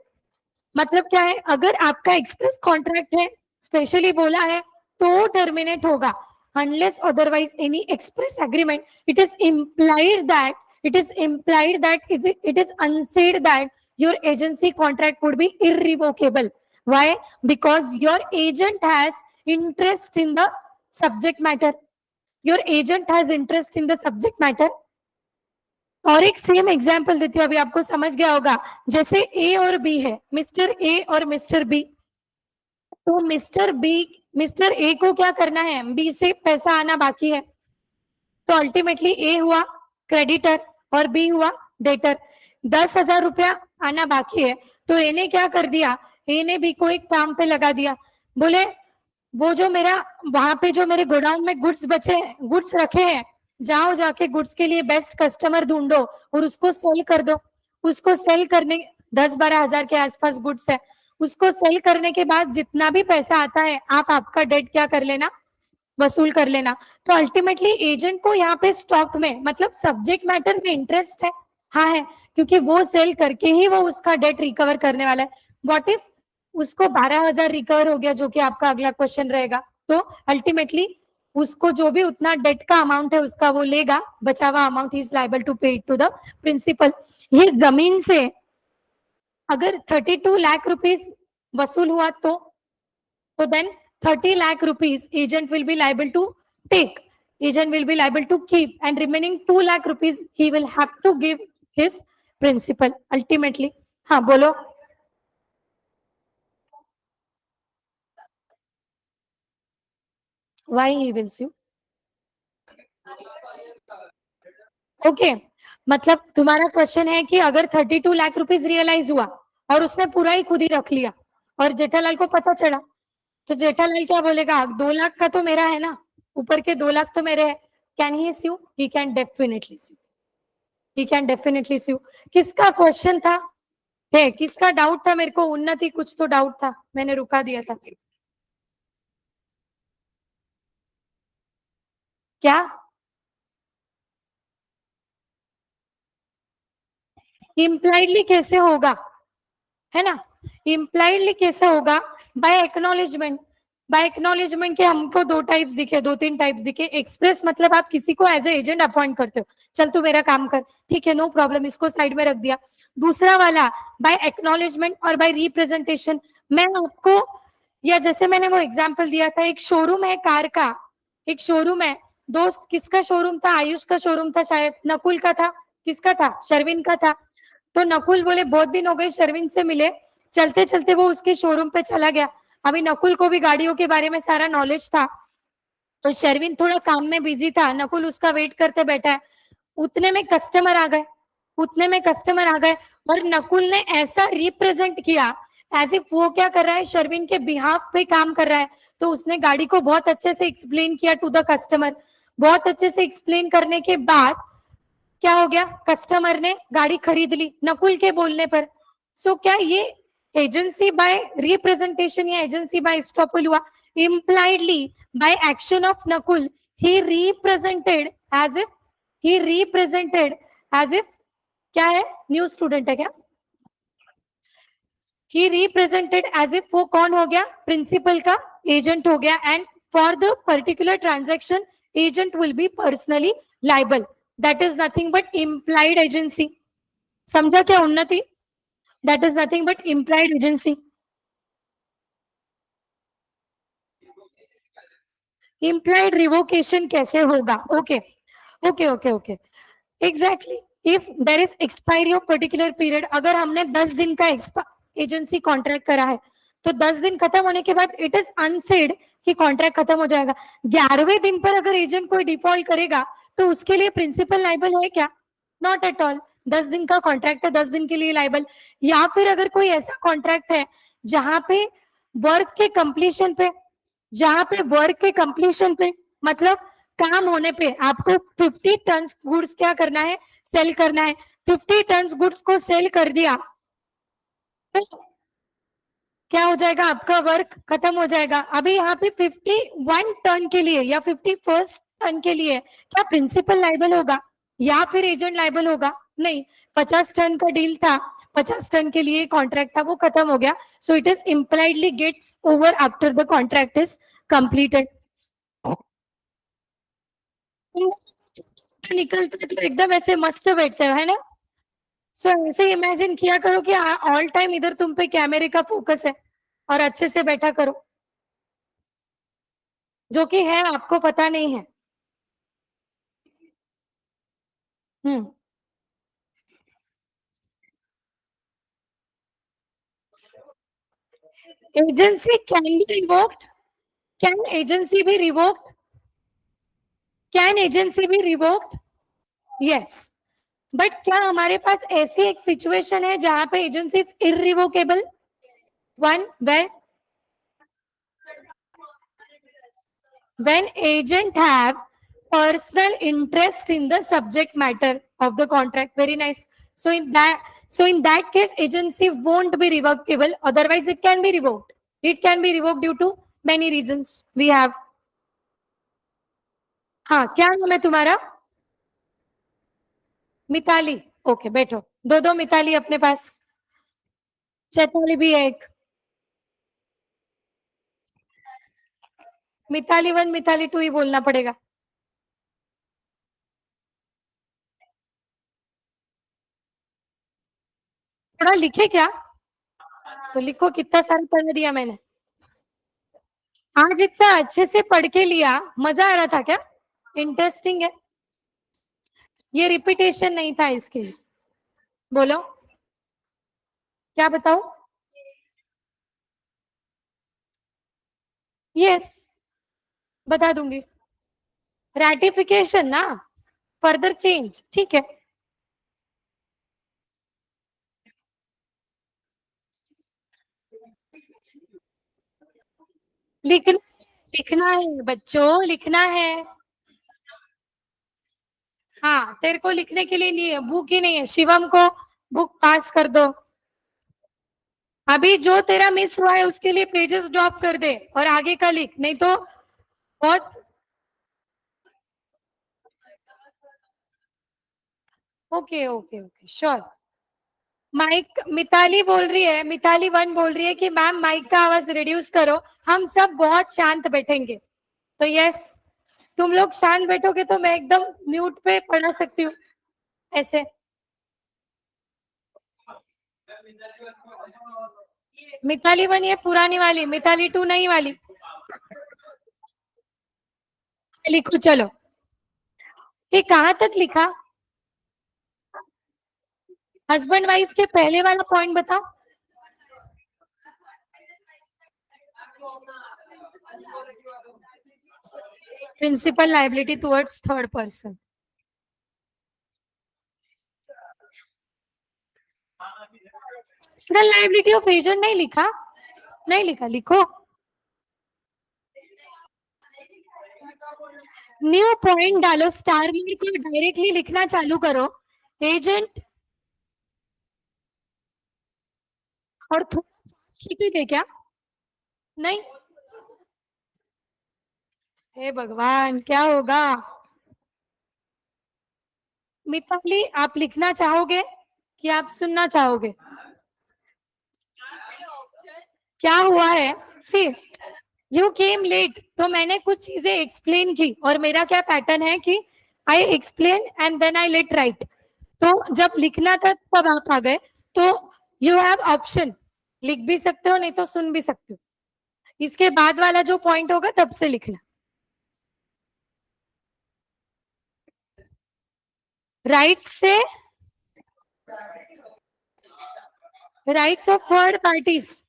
मतलब क्या है, अगर आपका एक्सप्रेस कॉन्ट्रैक्ट है, स्पेशली बोला है, तो टर्मिनेट होगा। Unless otherwise any express agreement, it is implied that, it is unsaid that your agency contract would be irrevocable. Why? Because your agent has interest in the subject matter. Your agent has interest in the subject matter. और एक सेम एग्जाम्पल देती हूँ, अभी आपको समझ गया होगा। जैसे ए और बी है, मिस्टर ए और मिस्टर बी। तो मिस्टर ए को क्या करना है, बी से पैसा आना बाकी है। तो अल्टीमेटली ए हुआ क्रेडिटर और बी हुआ डेटर। 10,000 रुपया आना बाकी है, तो ए ने क्या कर दिया, ए ने बी को एक काम पे लगा दिया। बोले वो जो मेरा वहां पे जो मेरे गोडाउन में गुड्स बचे, गुड्स रखे हैं, जाओ जाके गुड्स के लिए बेस्ट कस्टमर ढूंढो और उसको सेल कर दो। उसको सेल करने 10-12 हजार के आसपास गुड्स है, उसको सेल करने के बाद जितना भी पैसा आता है आप आपका डेट क्या कर लेना, वसूल कर लेना। तो अल्टीमेटली एजेंट को यहाँ पे स्टॉक में, मतलब सब्जेक्ट मैटर में इंटरेस्ट है, हाँ है, क्योंकि वो सेल करके ही वो उसका डेट रिकवर करने वाला है। व्हाट इफ उसको 12,000 रिकवर हो गया, जो कि आपका अगला क्वेश्चन रहेगा, तो अल्टीमेटली उसको जो भी उतना डेट का अमाउंट है उसका वो लेगा, बचा हुआ amount is liable to pay it to the principal. ये जमीन से अगर 32 लाख रुपीस वसूल हुआ तो then 30 lakh rupees agent will be liable to take, agent will be liable to keep, and remaining 2 lakh rupees he will have to give his principal ultimately। हाँ बोलो। why he will sue? Okay okay. मतलब तुम्हारा क्वेश्चन है कि अगर 32 लाख रुपीस रियलाइज हुआ और उसने पूरा ही खुद ही रख लिया और जेठालाल को पता चला, तो जेठालाल क्या बोलेगा, 2 लाख का तो मेरा है ना, ऊपर के 2 लाख तो मेरे है। Can he sue? He can definitely sue, he can definitely sue. किसका क्वेश्चन था, है किसका डाउट था? मेरे को उन्नति कुछ तो डाउट था, मैंने रुका दिया था। क्या इम्प्लाइडली कैसे होगा, है ना? इम्प्लाइडली कैसे होगा? Bye acknowledgement. बाय एक्नॉलेजमेंट के हमको दो टाइप्स दिखे, 2-3 टाइप्स दिखे। एक्सप्रेस मतलब आप किसी को एज ए एजेंट अपॉइंट करते हो, चल तू मेरा काम कर, ठीक है, नो प्रॉब्लम, इसको साइड में रख दिया। दूसरा वाला बाय एक्नॉलेजमेंट और बाय रिप्रेजेंटेशन। मैं आपको, या जैसे मैंने वो एग्जाम्पल दिया था, एक शोरूम है कार का, एक शोरूम है, दोस्त किसका शोरूम था? आयुष का शोरूम था शायद, नकुल का था, किसका था? शर्विन का था। तो नकुल बोले बहुत दिन हो गए शर्विन से मिले, चलते चलते वो उसके शोरूम पे चला गया। अभी नकुल को भी गाड़ियों के बारे में सारा नॉलेज था, तो शर्विन थोड़ा काम में बिजी था, नकुल उसका वेट करते बैठा है। उतने में कस्टमर आ गए, उतने में कस्टमर आ गए, और नकुल ने ऐसा रिप्रेजेंट किया एज इफ वो क्या कर रहा है, शर्विन के बिहाफ पे काम कर रहा है। तो उसने गाड़ी को बहुत अच्छे से एक्सप्लेन किया टू द कस्टमर। बहुत अच्छे से एक्सप्लेन करने के बाद क्या हो गया, कस्टमर ने गाड़ी खरीद ली नकुल के बोलने पर। सो क्या ये एजेंसी बाय रिप्रेजेंटेशन या एजेंसी बाय स्टॉपल हुआ? Impliedly by action of Nakul he represented as if, he represented as if, क्या है, न्यू स्टूडेंट है क्या? ही रिप्रेजेंटेड एज इफ वो कौन हो गया, प्रिंसिपल का एजेंट हो गया, and for the particular transaction agent will B personally liable. That is nothing but implied agency. समझा क्या उन्नति? That is nothing but implied agency. Implied revocation कैसे होगा? Okay okay okay okay, exactly. If there is expiry of particular period, अगर हमने 10 दिन का एजेंसी कॉन्ट्रैक्ट करा है, तो 10 दिन खत्म होने के बाद इट इज अनसेड कि कॉन्ट्रैक्ट खत्म हो जाएगा। 11वें दिन पर अगर एजेंट कोई डिफॉल्ट करेगा तो उसके लिए प्रिंसिपल लाइबल है क्या? Not at all. 10 दिन का कॉन्ट्रैक्ट है, 10 दिन के लिए लाइबल। या फिर अगर कोई ऐसा कॉन्ट्रैक्ट है जहां पे वर्क के कंप्लीशन पे, जहां पे वर्क के कंप्लीशन पे मतलब काम होने पे आपको 50 टन गुड्स क्या करना है, सेल करना है। 50 टन गुड्स को सेल कर दिया तो क्या हो जाएगा, आपका वर्क खत्म हो जाएगा। अभी यहाँ पे 51 टन के लिए या 51st टन के लिए क्या प्रिंसिपल लाइबल होगा या फिर एजेंट लाइबल होगा? नहीं। 50 टन का डील था, 50 टन के लिए कॉन्ट्रैक्ट था, वो खत्म हो गया। So it is impliedly gets over after the contract is completed. निकलते तो एकदम ऐसे मस्त बैठते हो, है ना? सो ऐसे इमेजिन किया करो कि ऑल टाइम इधर तुम पे कैमरे का फोकस है और अच्छे से बैठा करो, जो कि है आपको पता नहीं है। Hmm. Agency can be revoked, can agency be revoked, can agency be revoked? Yes. But क्या हमारे पास ऐसी एक सिचुएशन है जहां पे agency is irrevocable? One, when agent have personal interest in the subject matter of the contract. Very nice. So in that case agency won't be revocable, otherwise it can be revoked. It can be revoked due to many reasons we have. हाँ, क्या नाम है तुम्हारा? मिताली। ओके, बैठो। दो दो मिताली अपने पास। चैताली भी है एक। मिताली वन, मिताली टू ही बोलना पड़ेगा। थोड़ा लिखे क्या? तो लिखो, कितना सारा पढ़ दिया मैंने। आज इतना अच्छे से पढ़ के लिया, मजा आ रहा था क्या? इंटरेस्टिंग है। ये रिपीटेशन नहीं था इसके लिए। बोलो, क्या बताओ? यस, बता दूंगी। रैटिफिकेशन ना, फर्दर चेंज, ठीक है। लिखना, लिखना है बच्चों, लिखना है। हाँ, तेरे को लिखने के लिए नहीं है, बुक ही नहीं है। शिवम को बुक पास कर दो। अभी जो तेरा मिस हुआ है उसके लिए पेजेस ड्रॉप कर दे और आगे का लिख, नहीं तो बहुत। Okay okay okay, sure. Mike, Mitali बोल रही है, मिताली वन बोल रही है कि मैम माइक का आवाज रिड्यूस करो, हम सब बहुत शांत बैठेंगे। तो यस, तुम लोग शांत बैठोगे तो मैं एकदम म्यूट पे पढ़ा सकती हूँ ऐसे। मिताली वन ये पुरानी वाली, मिताली टू नई वाली। लिखो चलो। ये कहाँ तक लिखा? हस्बैंड वाइफ के पहले वाला पॉइंट बताओ। Principal liability towards third person. Personal liability of agent नहीं लिखा, नहीं लिखा, लिखो। न्यू पॉइंट डालो, स्टार मार्क को डायरेक्टली लिखना चालू करो। एजेंट और थोड़ा लिखोगे क्या? नहीं, हे भगवान क्या होगा? मिताली आप लिखना चाहोगे कि आप सुनना चाहोगे? क्या हुआ है? सी, यू केम लेट, तो मैंने कुछ चीजें एक्सप्लेन की, और मेरा क्या पैटर्न है कि I explain and then I let write. तो जब लिखना था तब आप आ गए। तो यू हैव ऑप्शन, लिख भी सकते हो, नहीं तो सुन भी सकते हो। इसके बाद वाला जो पॉइंट होगा तब से लिखना। राइट से, राइट्स ऑफ थर्ड पार्टीज।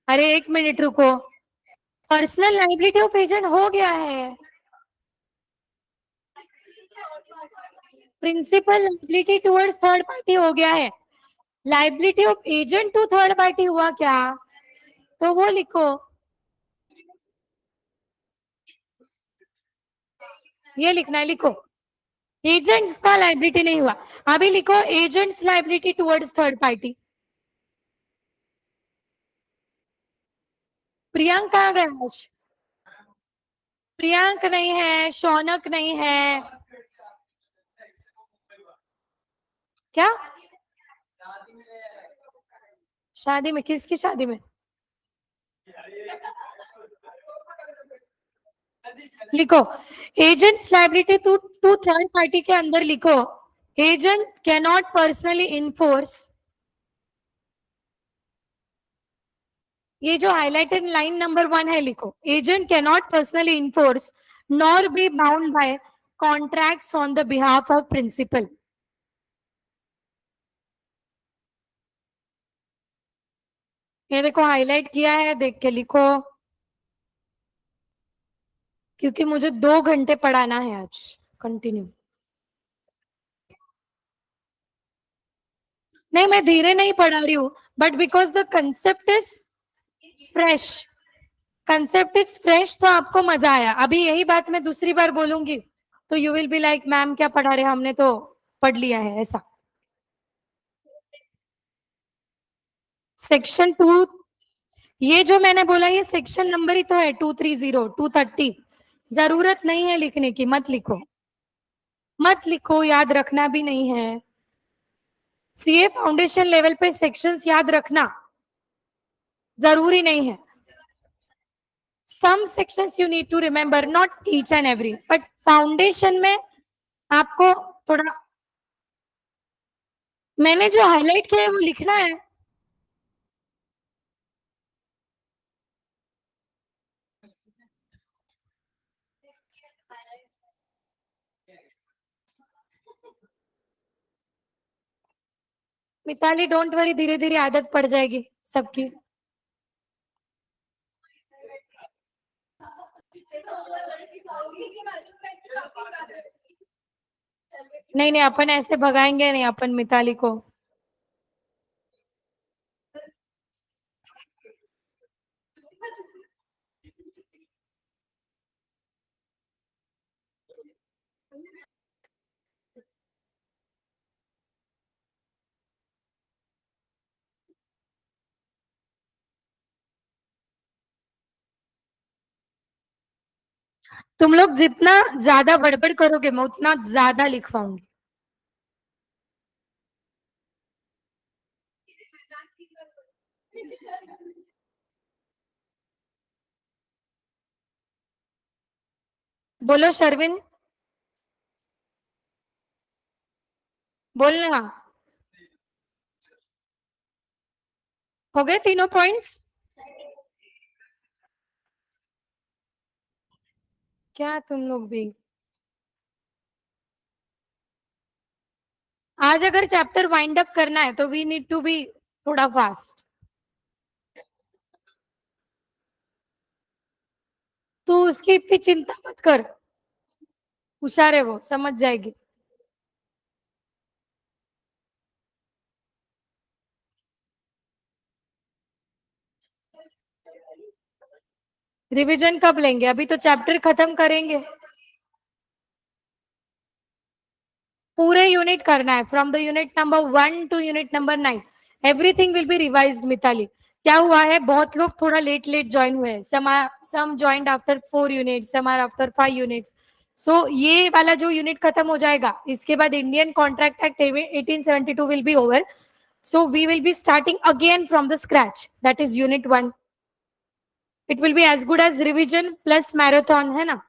अरे एक मिनट रुको, पर्सनल लाइबिलिटी ऑफ एजेंट हो गया है। Principal liability towards third party हो गया है। Liability of agent to third party हुआ क्या? तो वो लिखो, ये लिखना है, लिखो। एजेंट्स का लाइबिलिटी नहीं हुआ। अभी लिखो agent's liability towards third party. Priyank कहाँ गया आज? प्रियंक नहीं है, शौनक नहीं है। क्या? शादी में? किसकी शादी में? लिखो agent's liability to to third party के अंदर लिखो, agent can not personally enforce. ये जो हाईलाइटेड लाइन नंबर 1 है लिखो, agent can not personally enforce nor be bound by contracts on the behalf of principal. ये देखो हाईलाइट किया है, देख के लिखो, क्योंकि मुझे 2 घंटे पढ़ाना है आज कंटिन्यू। नहीं, मैं धीरे नहीं पढ़ा रही हूँ, but because the concept is fresh, concept is fresh, तो आपको मजा आया। अभी यही बात मैं दूसरी बार बोलूंगी तो you will be like ma'am क्या पढ़ा रहे, हमने तो पढ़ लिया है ऐसा। सेक्शन 2, ये जो मैंने बोला ये सेक्शन नंबर ही तो है, 230 230। जरूरत नहीं है लिखने की, मत लिखो, मत लिखो, याद रखना भी नहीं है। सीए फाउंडेशन लेवल पे सेक्शंस याद रखना जरूरी नहीं है। Some sections you need to remember, not each and every, but foundation में आपको थोड़ा, मैंने जो हाईलाइट किया है वो लिखना है। मिताली डोंट वरी, धीरे धीरे आदत पड़ जाएगी सबकी। नहीं नहीं, अपन ऐसे भगाएंगे नहीं अपन मिताली को। तुम लोग जितना ज्यादा बड़बड़ करोगे मैं उतना ज्यादा लिखवाऊंगी। बोलो शर्विन, बोलना। हो गए तीनों पॉइंट्स? क्या तुम लोग भी आज अगर चैप्टर वाइंड अप करना है तो वी नीड टू बी थोड़ा फास्ट। तू उसकी इतनी चिंता मत कर, होशियार है वो, समझ जाएगी। रिवीजन कब लेंगे, अभी तो चैप्टर खत्म करेंगे। पूरे यूनिट करना है, from the unit number 1 to unit number 9 everything will be revised. Mitali, क्या हुआ है, बहुत लोग थोड़ा लेट लेट ज्वाइन हुए हैं, some joined after 4 units, some are after 5 units. So ये वाला जो यूनिट खत्म हो जाएगा, इसके बाद Indian contract act 1872 will be over. So we will be starting again from the scratch, that is unit 1। It will be as good as revision plus marathon, है ना।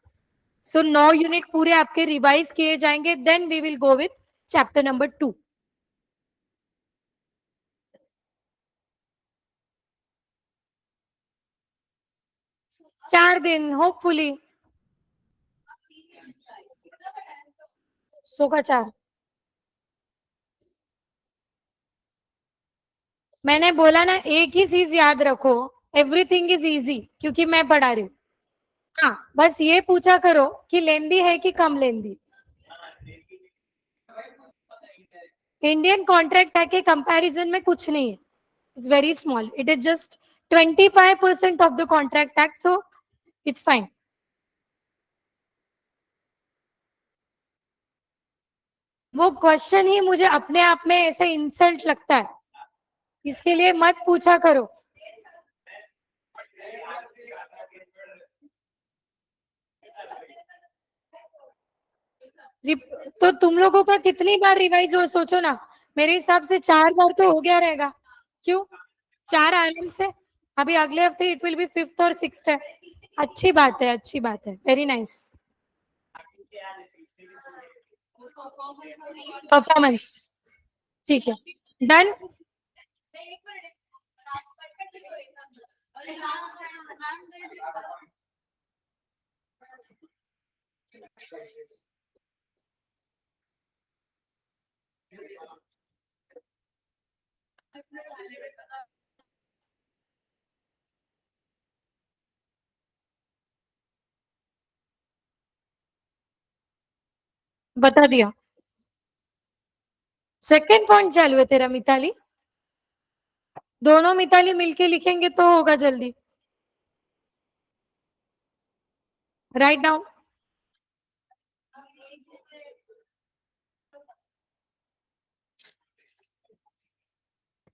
सो 9 यूनिट पूरे आपके रिवाइज किए जाएंगे, then we will go with chapter number 2। 4 दिन होपफुली। 100 का 4। मैंने बोला ना, एक ही चीज याद रखो, एवरीथिंग इज इजी, क्योंकि मैं पढ़ा रही हूँ। हाँ, बस ये पूछा करो कि लेंदी है कि कम लेंदी। इंडियन कॉन्ट्रैक्ट के कंपैरिजन में कुछ नहीं है, it's very small, it is just 25% of the contract act, so it's fine. वो क्वेश्चन ही मुझे अपने आप में ऐसे इंसल्ट लगता है, इसके लिए मत पूछा करो। तो तुम लोगों का कितनी बार रिवाइज हो, सोचो ना। मेरे हिसाब से 4 बार तो हो गया रहेगा। क्यों, 4 आइटम से। अभी अगले हफ्ते इट विल बी फिफ्थ और सिक्स्थ है। अच्छी बात है, अच्छी बात है, वेरी नाइस। परफॉर्मेंस, ठीक है, डन। बता दिया। सेकंड पॉइंट चालू है तेरा मिताली। दोनों मिताली मिलके लिखेंगे तो होगा जल्दी। Write down.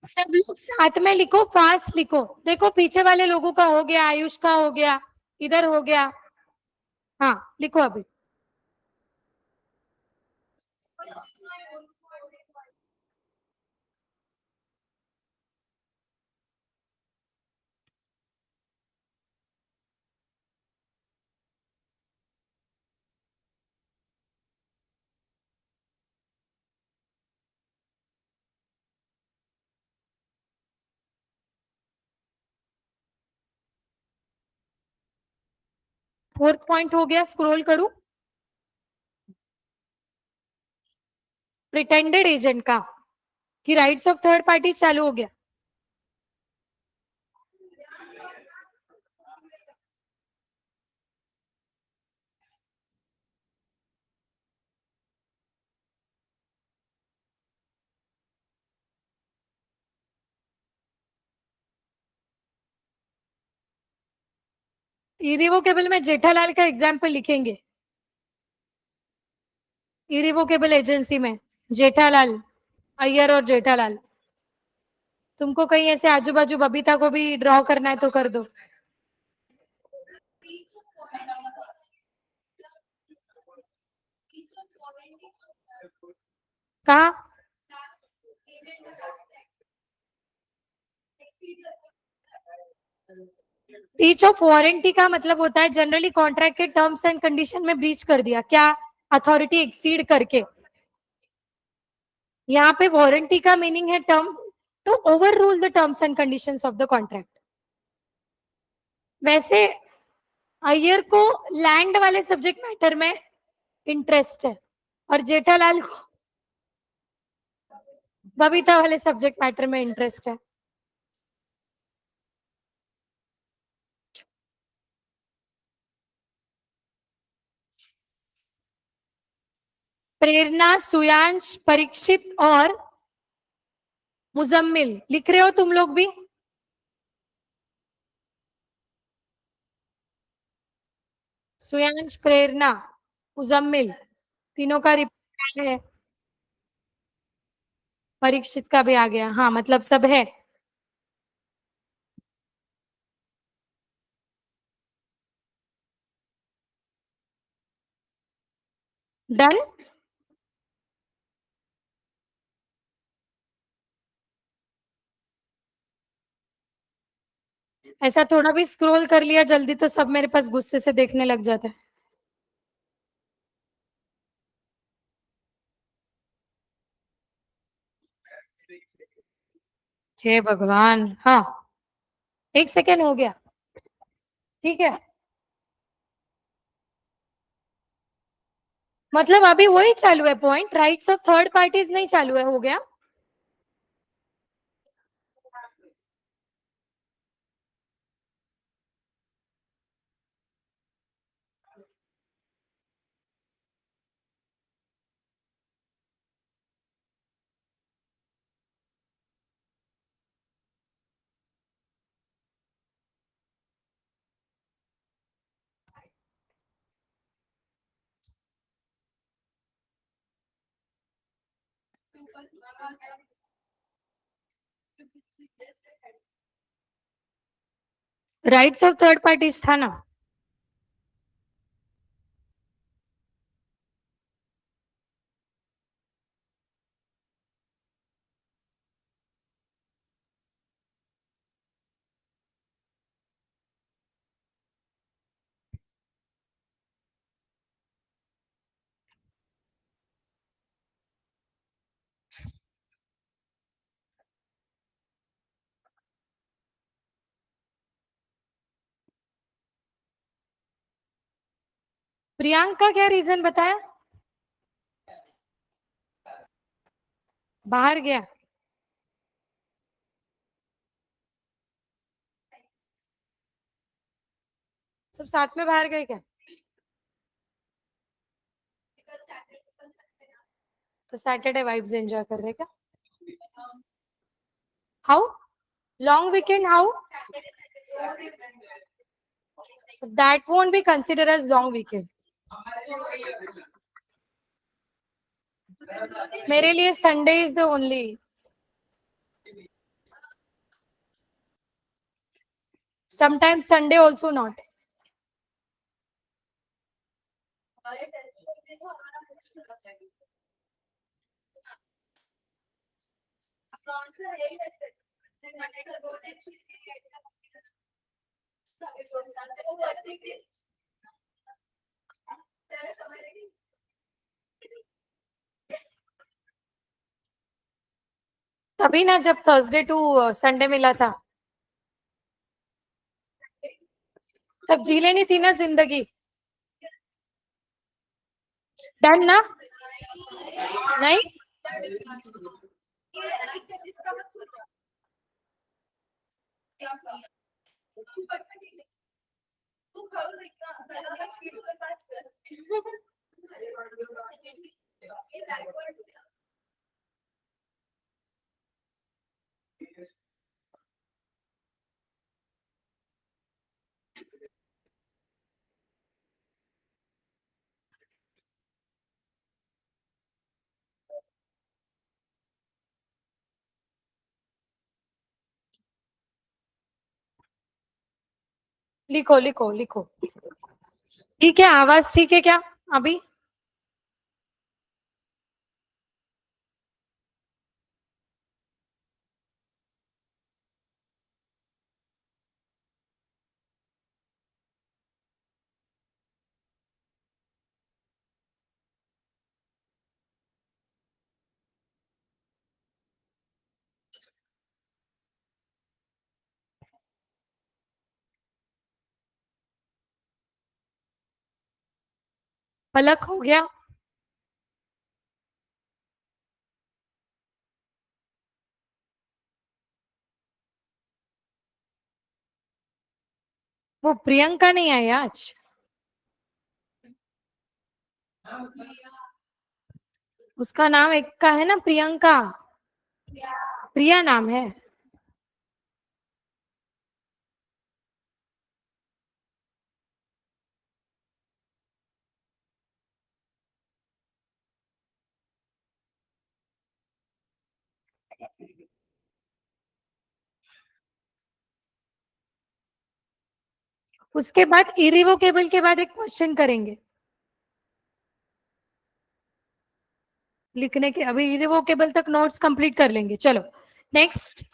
सब लोग साथ में लिखो, फास्ट लिखो। देखो पीछे वाले लोगों का हो गया, आयुष का हो गया, इधर हो गया। हाँ, लिखो अभी। 4th पॉइंट हो गया, स्क्रॉल करूं। प्रिटेंडेड एजेंट का, कि राइट्स ऑफ थर्ड पार्टी चालू हो गया। इरिवोकेबल में जेठालाल का एग्जाम्पल लिखेंगे। इरिवोकेबल एजेंसी में जेठालाल, अय्यर और जेठालाल। तुमको कहीं ऐसे आजू बाजू बबीता को भी ड्रॉ करना है तो कर दो। कहा, ब्रीच ऑफ वारंटी का मतलब होता है जनरली कॉन्ट्रैक्ट के टर्म्स एंड कंडीशन में ब्रीच कर दिया, क्या, अथॉरिटी एक्सीड करके। यहाँ पे वारंटी का मीनिंग है term, to overrule the terms and conditions of the contract. वैसे अय्यर को लैंड वाले सब्जेक्ट मैटर में इंटरेस्ट है, और जेठालाल को बबीता वाले सब्जेक्ट मैटर में इंटरेस्ट है। प्रेरणा, सुयांश, परीक्षित और मुजम्मिल लिख रहे हो तुम लोग भी? सुयांश, प्रेरणा, मुजम्मिल, तीनों का रिप्लाई है। परीक्षित का भी आ गया, हाँ मतलब सब है। डन। ऐसा थोड़ा भी स्क्रॉल कर लिया जल्दी तो सब मेरे पास गुस्से से देखने लग जाता है। हे भगवान, हाँ। एक सेकेंड हो गया। ठीक है। मतलब अभी वही चालू है point, rights of third parties नहीं चालू है, हो गया। राइट्स ऑफ थर्ड पार्टीज था ना? प्रियांक का क्या रीजन बताया? बाहर गया? सब साथ में बाहर गए क्या? तो सैटरडे वाइब्स एंजॉय कर रहे क्या? How long weekend, how? So that won't be considered as long weekend. मेरे लिए Sunday is the only. Sometimes Sunday also not. तभी ना जब थर्सडे टू संडे मिला था, तब जी लेनी थी ना जिंदगी। डन ना? नहीं। लिखो लिखो लिखो। ठीक है, आवाज ठीक है क्या अभी? पलक हो गया? वो प्रियंका नहीं आई आज। उसका नाम एक का है ना, प्रियंका। प्रिया नाम है। उसके बाद इरिवोकेबल के बाद एक क्वेश्चन करेंगे लिखने के। अभी इरिवोकेबल तक नोट्स कंप्लीट कर लेंगे, चलो नेक्स्ट।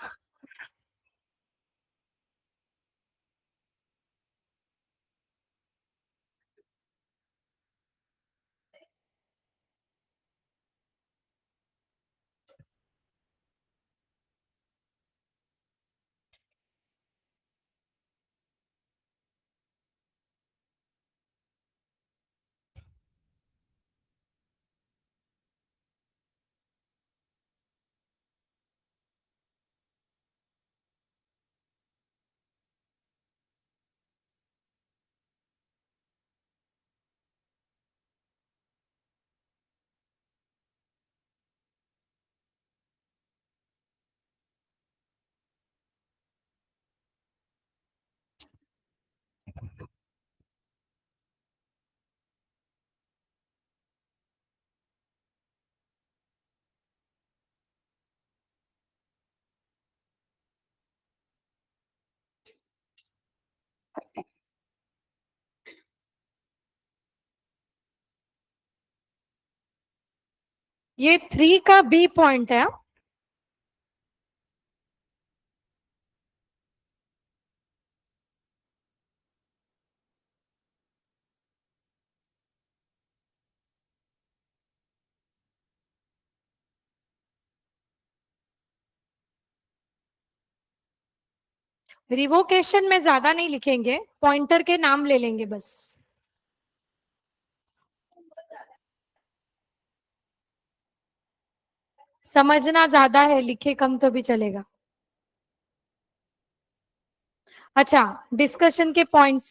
ये 3 का बी पॉइंट है। रिवोकेशन में ज्यादा नहीं लिखेंगे, पॉइंटर के नाम ले लेंगे बस। समझना ज्यादा है, लिखे कम तो भी चलेगा। अच्छा, डिस्कशन के पॉइंट्स।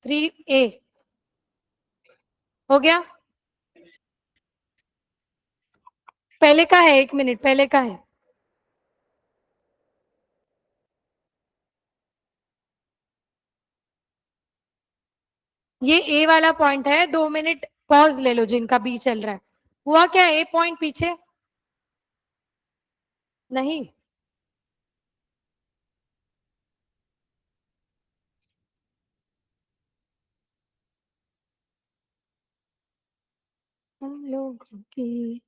3A हो गया। पहले का है, 1 मिनट पहले का है। ये ए वाला पॉइंट है, 2 मिनट पॉज ले लो जिनका बी चल रहा है। हुआ क्या, ए पॉइंट पीछे नहीं। हम लोग की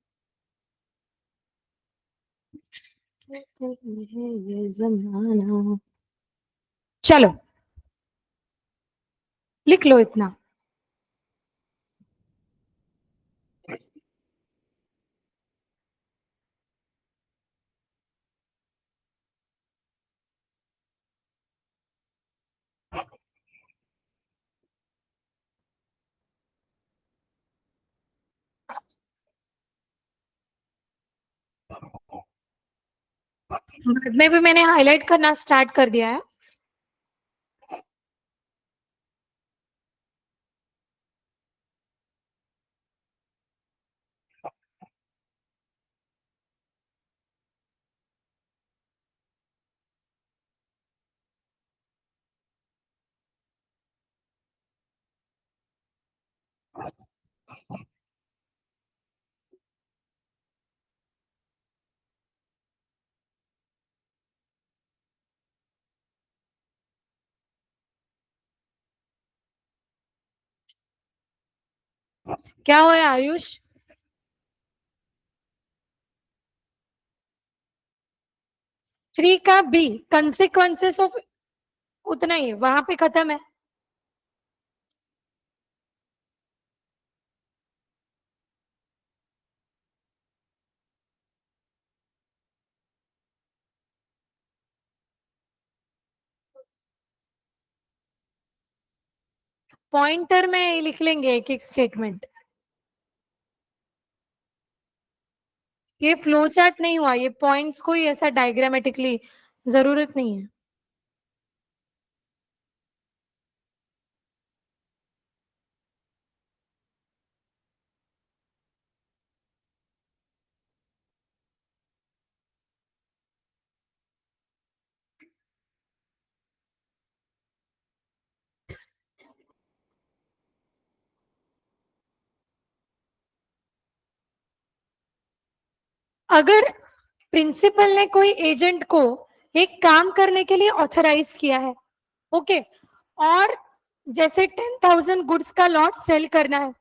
है ये जमाना। चलो लिख लो इतना। बाद में भी मैंने हाईलाइट करना स्टार्ट कर दिया है। क्या हो रहा है आयुष? 3 का बी, कंसिक्वेंसेस ऑफ, उतना ही है, वहां पे खत्म है। पॉइंटर में लिख लेंगे एक एक स्टेटमेंट। ये फ्लो चार्ट नहीं हुआ, ये पॉइंट्स को ही ऐसा डायग्रामेटिकली, जरूरत नहीं है। अगर प्रिंसिपल ने कोई एजेंट को एक काम करने के लिए ऑथराइज किया है, ओके, और जैसे 10,000 गुड्स का लॉट सेल करना है,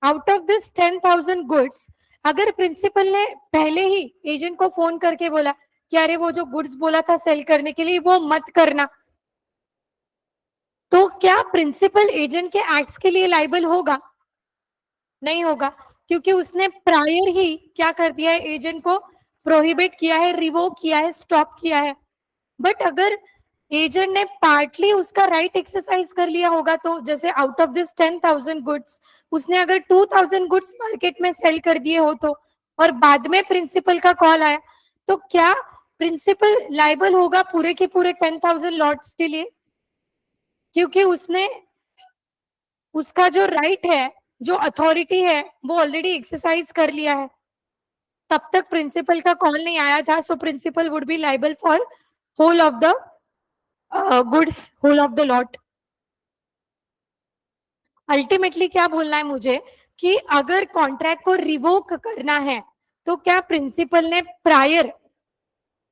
आउट ऑफ दिस 10,000 गुड्स अगर प्रिंसिपल ने पहले ही एजेंट को फोन करके बोला कि अरे वो जो गुड्स बोला था सेल करने के लिए वो मत करना, तो क्या प्रिंसिपल एजेंट के एक्ट्स के लिए लाइबल होगा? नहीं होगा, क्योंकि उसने प्रायर ही क्या कर दिया है, एजेंट को प्रोहिबिट किया है, रिवोक किया है, स्टॉप किया है। बट अगर एजेंट ने पार्टली उसका राइट एक्सरसाइज कर लिया होगा, तो जैसे आउट ऑफ दिस 10,000 गुड्स उसने अगर 2,000 गुड्स मार्केट में सेल कर दिए हो, तो और बाद में प्रिंसिपल का कॉल आया, तो क्या प्रिंसिपल लाइबल होगा पूरे के पूरे 10,000 लॉट्स के लिए? क्योंकि उसने उसका जो राइट है, जो अथॉरिटी है, वो ऑलरेडी एक्सरसाइज कर लिया है। तब तक प्रिंसिपल का कॉल नहीं आया था, so principal would be liable for whole of the goods, whole of the lot. Ultimately क्या बोलना है मुझे कि अगर कॉन्ट्रैक्ट को रिवोक करना है, तो क्या प्रिंसिपल ने प्रायर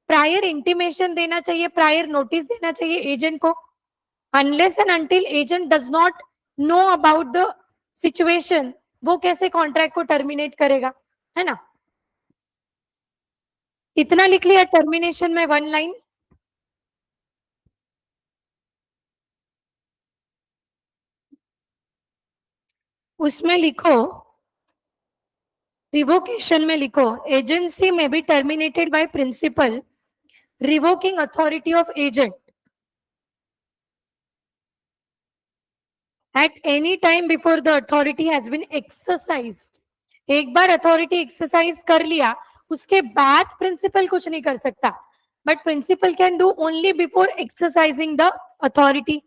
प्रायर इंटीमेशन देना चाहिए, प्रायर नोटिस देना चाहिए एजेंट को? Unless and until agent does not know about the situation, वो कैसे कॉन्ट्रैक्ट को टर्मिनेट करेगा, है ना? इतना लिख लिया टर्मिनेशन में, वन लाइन। उसमें लिखो, रिवोकेशन में लिखो, एजेंसी में be terminated by principal revoking authority of agent at any time before the authority has been exercised। एक बार अथॉरिटी एक्सरसाइज कर लिया, उसके बाद प्रिंसिपल कुछ नहीं कर सकता, but principal can do only before exercising the authority.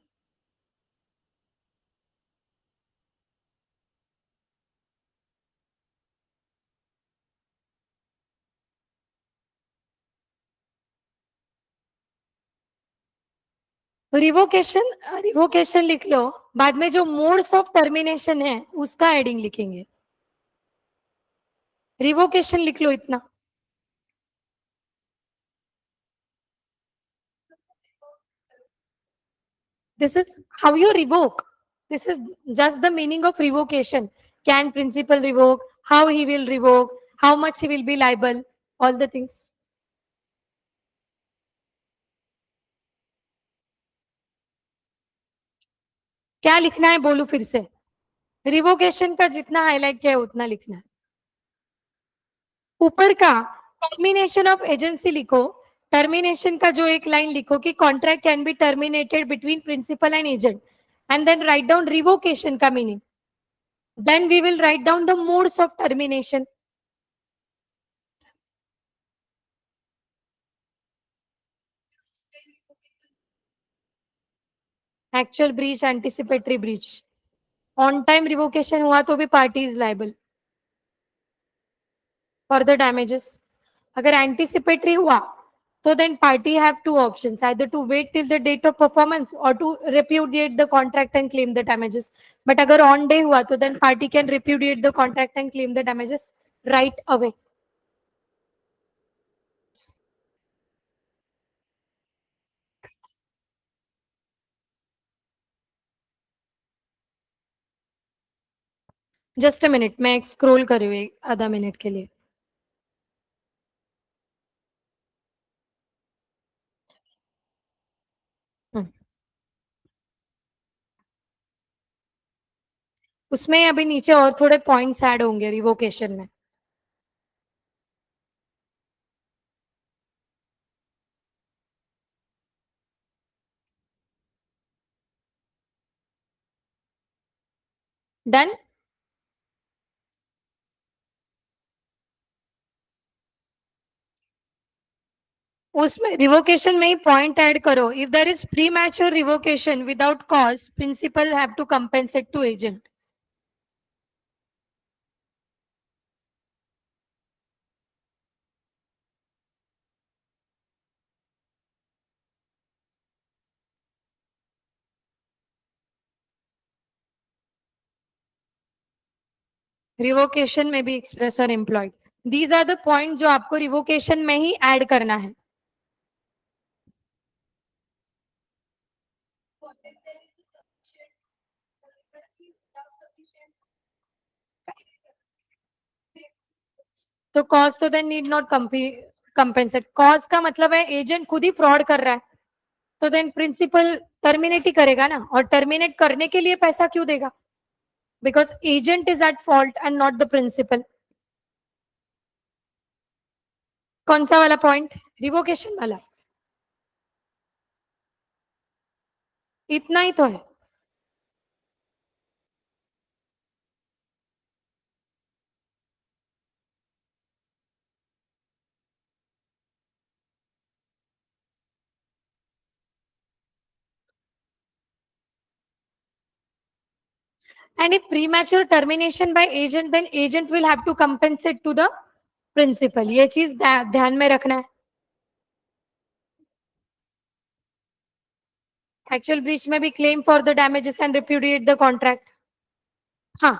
Revocation, revocation लिख लो, बाद में जो मोड्स ऑफ टर्मिनेशन है उसका एडिंग लिखेंगे। रिवोकेशन लिख लो इतना। This is how you revoke. This is just the meaning of revocation. Can principal revoke? How he will revoke? How much he will be liable? All the things. क्या लिखना है बोलू फिर से? रिवोकेशन का जितना हाईलाइट किया है उतना लिखना है। ऊपर का टर्मिनेशन ऑफ एजेंसी लिखो। टर्मिनेशन का जो एक लाइन लिखो कि contract can be terminated between principal and agent, and then write down revocation का meaning. Then we will write down the modes of termination. Actual breach, anticipatory breach. On time revocation हुआ तो भी party is liable for the damages. अगर anticipatory हुआ तो then party have two options, either to wait till the date of performance or to repudiate the contract and claim the damages. But अगर on day हुआ तो then party can repudiate the contract and claim the damages right away. Just a minute, मैं scroll कर रही हूँ आधा मिनट के लिए। उसमें अभी नीचे और थोड़े पॉइंट्स ऐड होंगे रिवोकेशन में। डन। उसमें रिवोकेशन में ही पॉइंट ऐड करो, if there is premature revocation without cause principal have to compensate to agent. Revocation में भी एक्सप्रेस और implied. These are the point जो आपको रिवोकेशन में ही ऐड करना है. तो कॉज तो then need not compensate. Cause का मतलब है एजेंट खुद ही फ्रॉड कर रहा है, तो देन प्रिंसिपल टर्मिनेट ही करेगा ना, और टर्मिनेट करने के लिए पैसा क्यों देगा? Because agent is at fault and not the principal. कौन सा वाला पॉइंट? रिवोकेशन वाला. इतना ही तो है. And if premature termination by agent, then agent will have to compensate to the principal. ये चीज ध्यान में रखना है. एक्चुअल ब्रीच में भी claim for the damages and repudiate the contract. हाँ,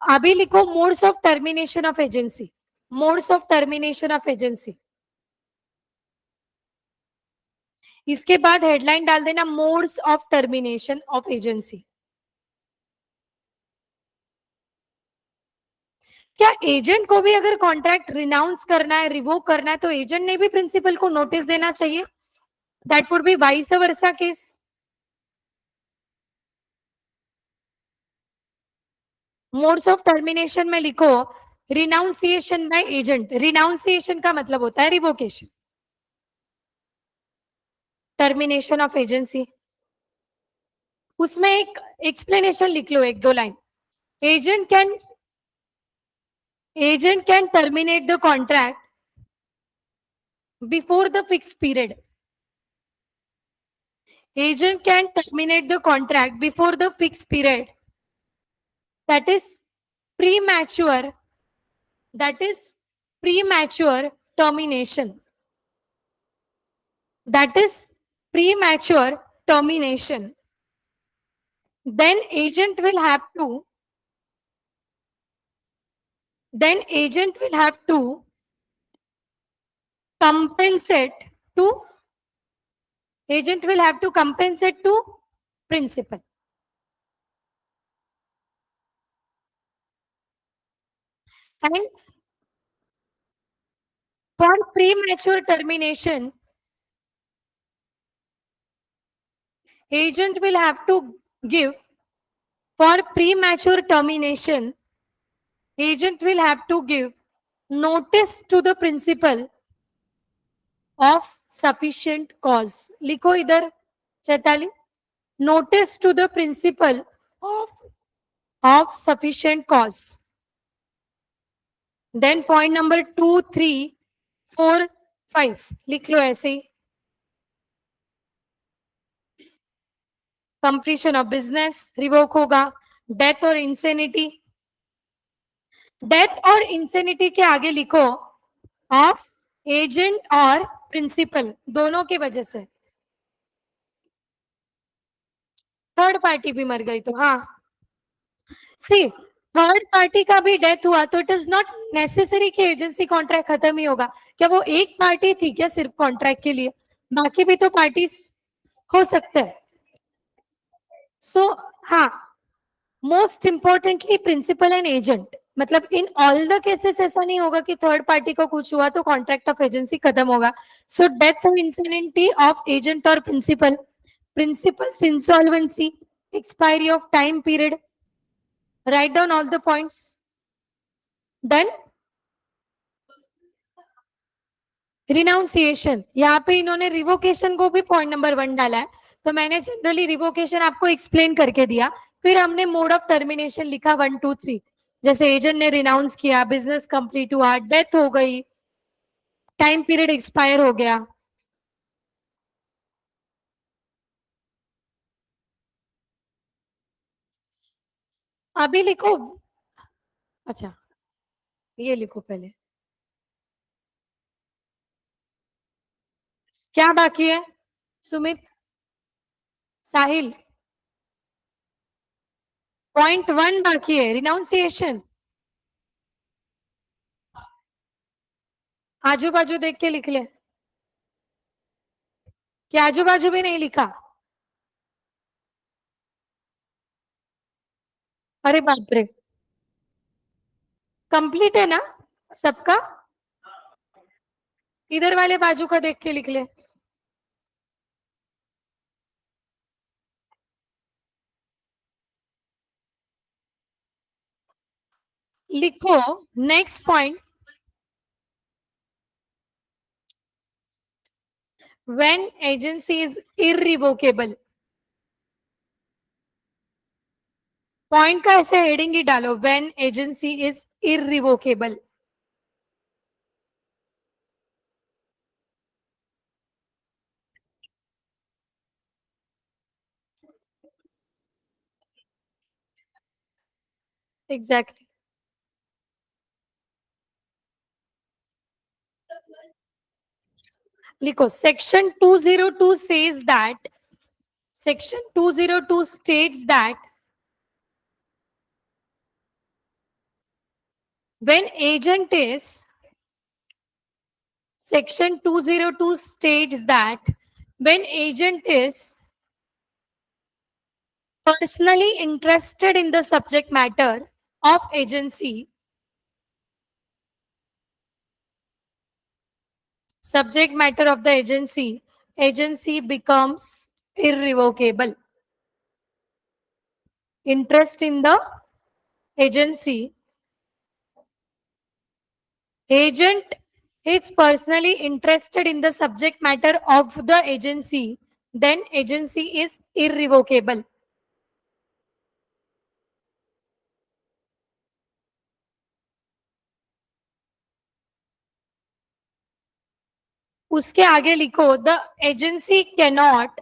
अभी लिखो modes of termination of agency. Modes of termination of agency. इसके बाद हेडलाइन डाल देना modes of termination of agency. क्या एजेंट को भी अगर कॉन्ट्रैक्ट रिनाउंस करना है, रिवोक करना है, तो एजेंट ने भी प्रिंसिपल को नोटिस देना चाहिए? That would B vice versa case. Modes of termination में लिखो रिनाउंसिएशन बाय एजेंट. रिनाउंसिएशन का मतलब होता है रिवोकेशन. टर्मिनेशन ऑफ एजेंसी, उसमें एक एक्सप्लेनेशन लिख लो, एक दो line. Agent can terminate the contract before the fix period. Agent can terminate the contract before the fixed period. That is premature. That is premature termination. That is premature termination. Then agent will have to. Then agent will have to compensate to. Agent will have to compensate to principal. And for premature termination, agent will have to give. For premature termination, agent will have to give notice to the principal of sufficient cause. लिखो इधर Chaitali. Notice to the principal of sufficient cause. Then point number 2, 3, 4, 5 लिख लो ऐसे ही. कंप्लीशन ऑफ बिजनेस रिवोक होगा. डेथ और इंसेनिटी. डेथ और इंसेनिटी के आगे लिखो ऑफ एजेंट और प्रिंसिपल, दोनों की वजह से. थर्ड पार्टी भी मर गई तो हाँ. सी, थर्ड पार्टी का भी डेथ हुआ तो इट इज नॉट नेसेसरी कि एजेंसी कॉन्ट्रैक्ट खत्म ही होगा. क्या वो एक पार्टी थी क्या सिर्फ कॉन्ट्रैक्ट के लिए? बाकी भी तो पार्टीज हो सकते हैं. सो हाँ, most importantly principal and agent. मतलब इन ऑल द केसेस ऐसा नहीं होगा कि थर्ड पार्टी को कुछ हुआ तो कॉन्ट्रैक्ट ऑफ एजेंसी खत्म होगा. सो डेथ और इंसेनिटी ऑफ एजेंट और principal, principal's insolvency, expiry of time period. Write down all the points. Done. Renunciation, यहाँ पे इन्होंने रिवोकेशन को भी पॉइंट नंबर 1 डाला है, तो मैंने जनरली रिवोकेशन आपको एक्सप्लेन करके दिया. फिर हमने मोड ऑफ टर्मिनेशन लिखा 1, 2, 3. जैसे एजेंट ने रिनाउंस किया, बिजनेस कंप्लीट हुआ, डेथ हो गई, टाइम पीरियड एक्सपायर हो गया. अभी लिखो. अच्छा, ये लिखो पहले. क्या बाकी है? सुमित, साहिल, पॉइंट 1 बाकी है, रिनाउंसिएशन. आजू बाजू देख के लिख ले, कि आजू बाजू भी नहीं लिखा? अरे बाप रे, कंप्लीट है ना सबका? इधर वाले बाजू का देख के लिख ले। लिखो next point, when agency is irrevocable. Point का ऐसे हेडिंग ही डालो, when agency is irrevocable. Exactly. लिखो section 202 says that, section 202 states that when agent is, section 202 states that when agent is personally interested in the subject matter of agency, subject matter of the agency, agency becomes irrevocable. Interest in the agency, agent is personally interested in the subject matter of the agency, then agency is irrevocable. उसके आगे लिखो, agency cannot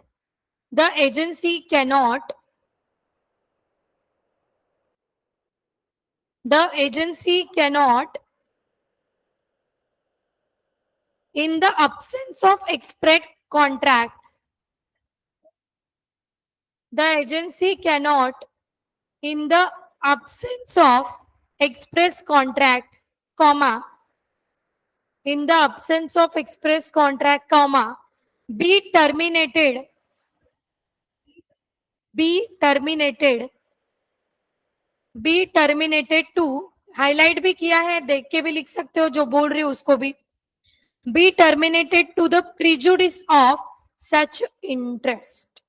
the agency cannot the agency cannot in the absence of express contract, the agency cannot, in the absence of express contract, comma, in the absence of express contract, comma, be terminated, be terminated, be terminated to, highlight भी किया है, देख के भी लिख सकते हो, जो बोल रही हो उसको भी, be terminated to the prejudice of such interest.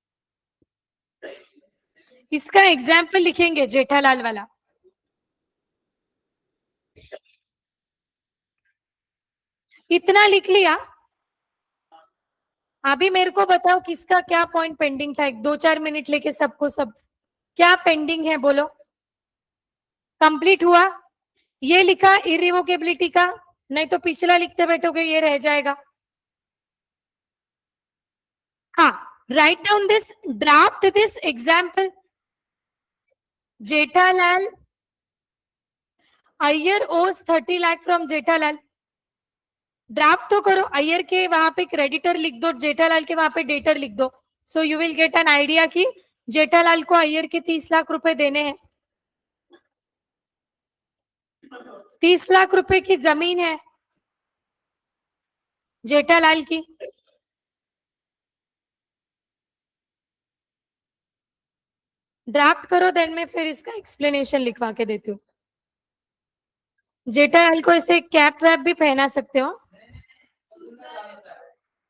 इसका एग्जाम्पल लिखेंगे जेठालाल वाला। इतना लिख लिया? अभी मेरे को बताओ किसका क्या पॉइंट पेंडिंग था, एक 2-4 मिनट लेके सबको सब क्या पेंडिंग है बोलो। कंप्लीट हुआ? ये लिखा इरिवोकेबिलिटी का, नहीं तो पिछला लिखते बैठोगे ये रह जाएगा। हाँ, write down this, draft this example. Jethalal, Iyer ओज 30 लाख फ्रॉम जेठालाल। ड्राफ्ट तो करो, अय्यर के वहां पे क्रेडिटर लिख दो, जेठालाल के वहां पे डेटर लिख दो, so you will get an idea कि जेठालाल को अय्यर के 30 लाख रुपए देने हैं। 30 लाख रुपए की जमीन है जेठालाल की। ड्राफ्ट करो, देन में फिर इसका एक्सप्लेनेशन लिखवा के देती हूँ। जेठालाल को ऐसे कैप वैप भी पहना सकते हो।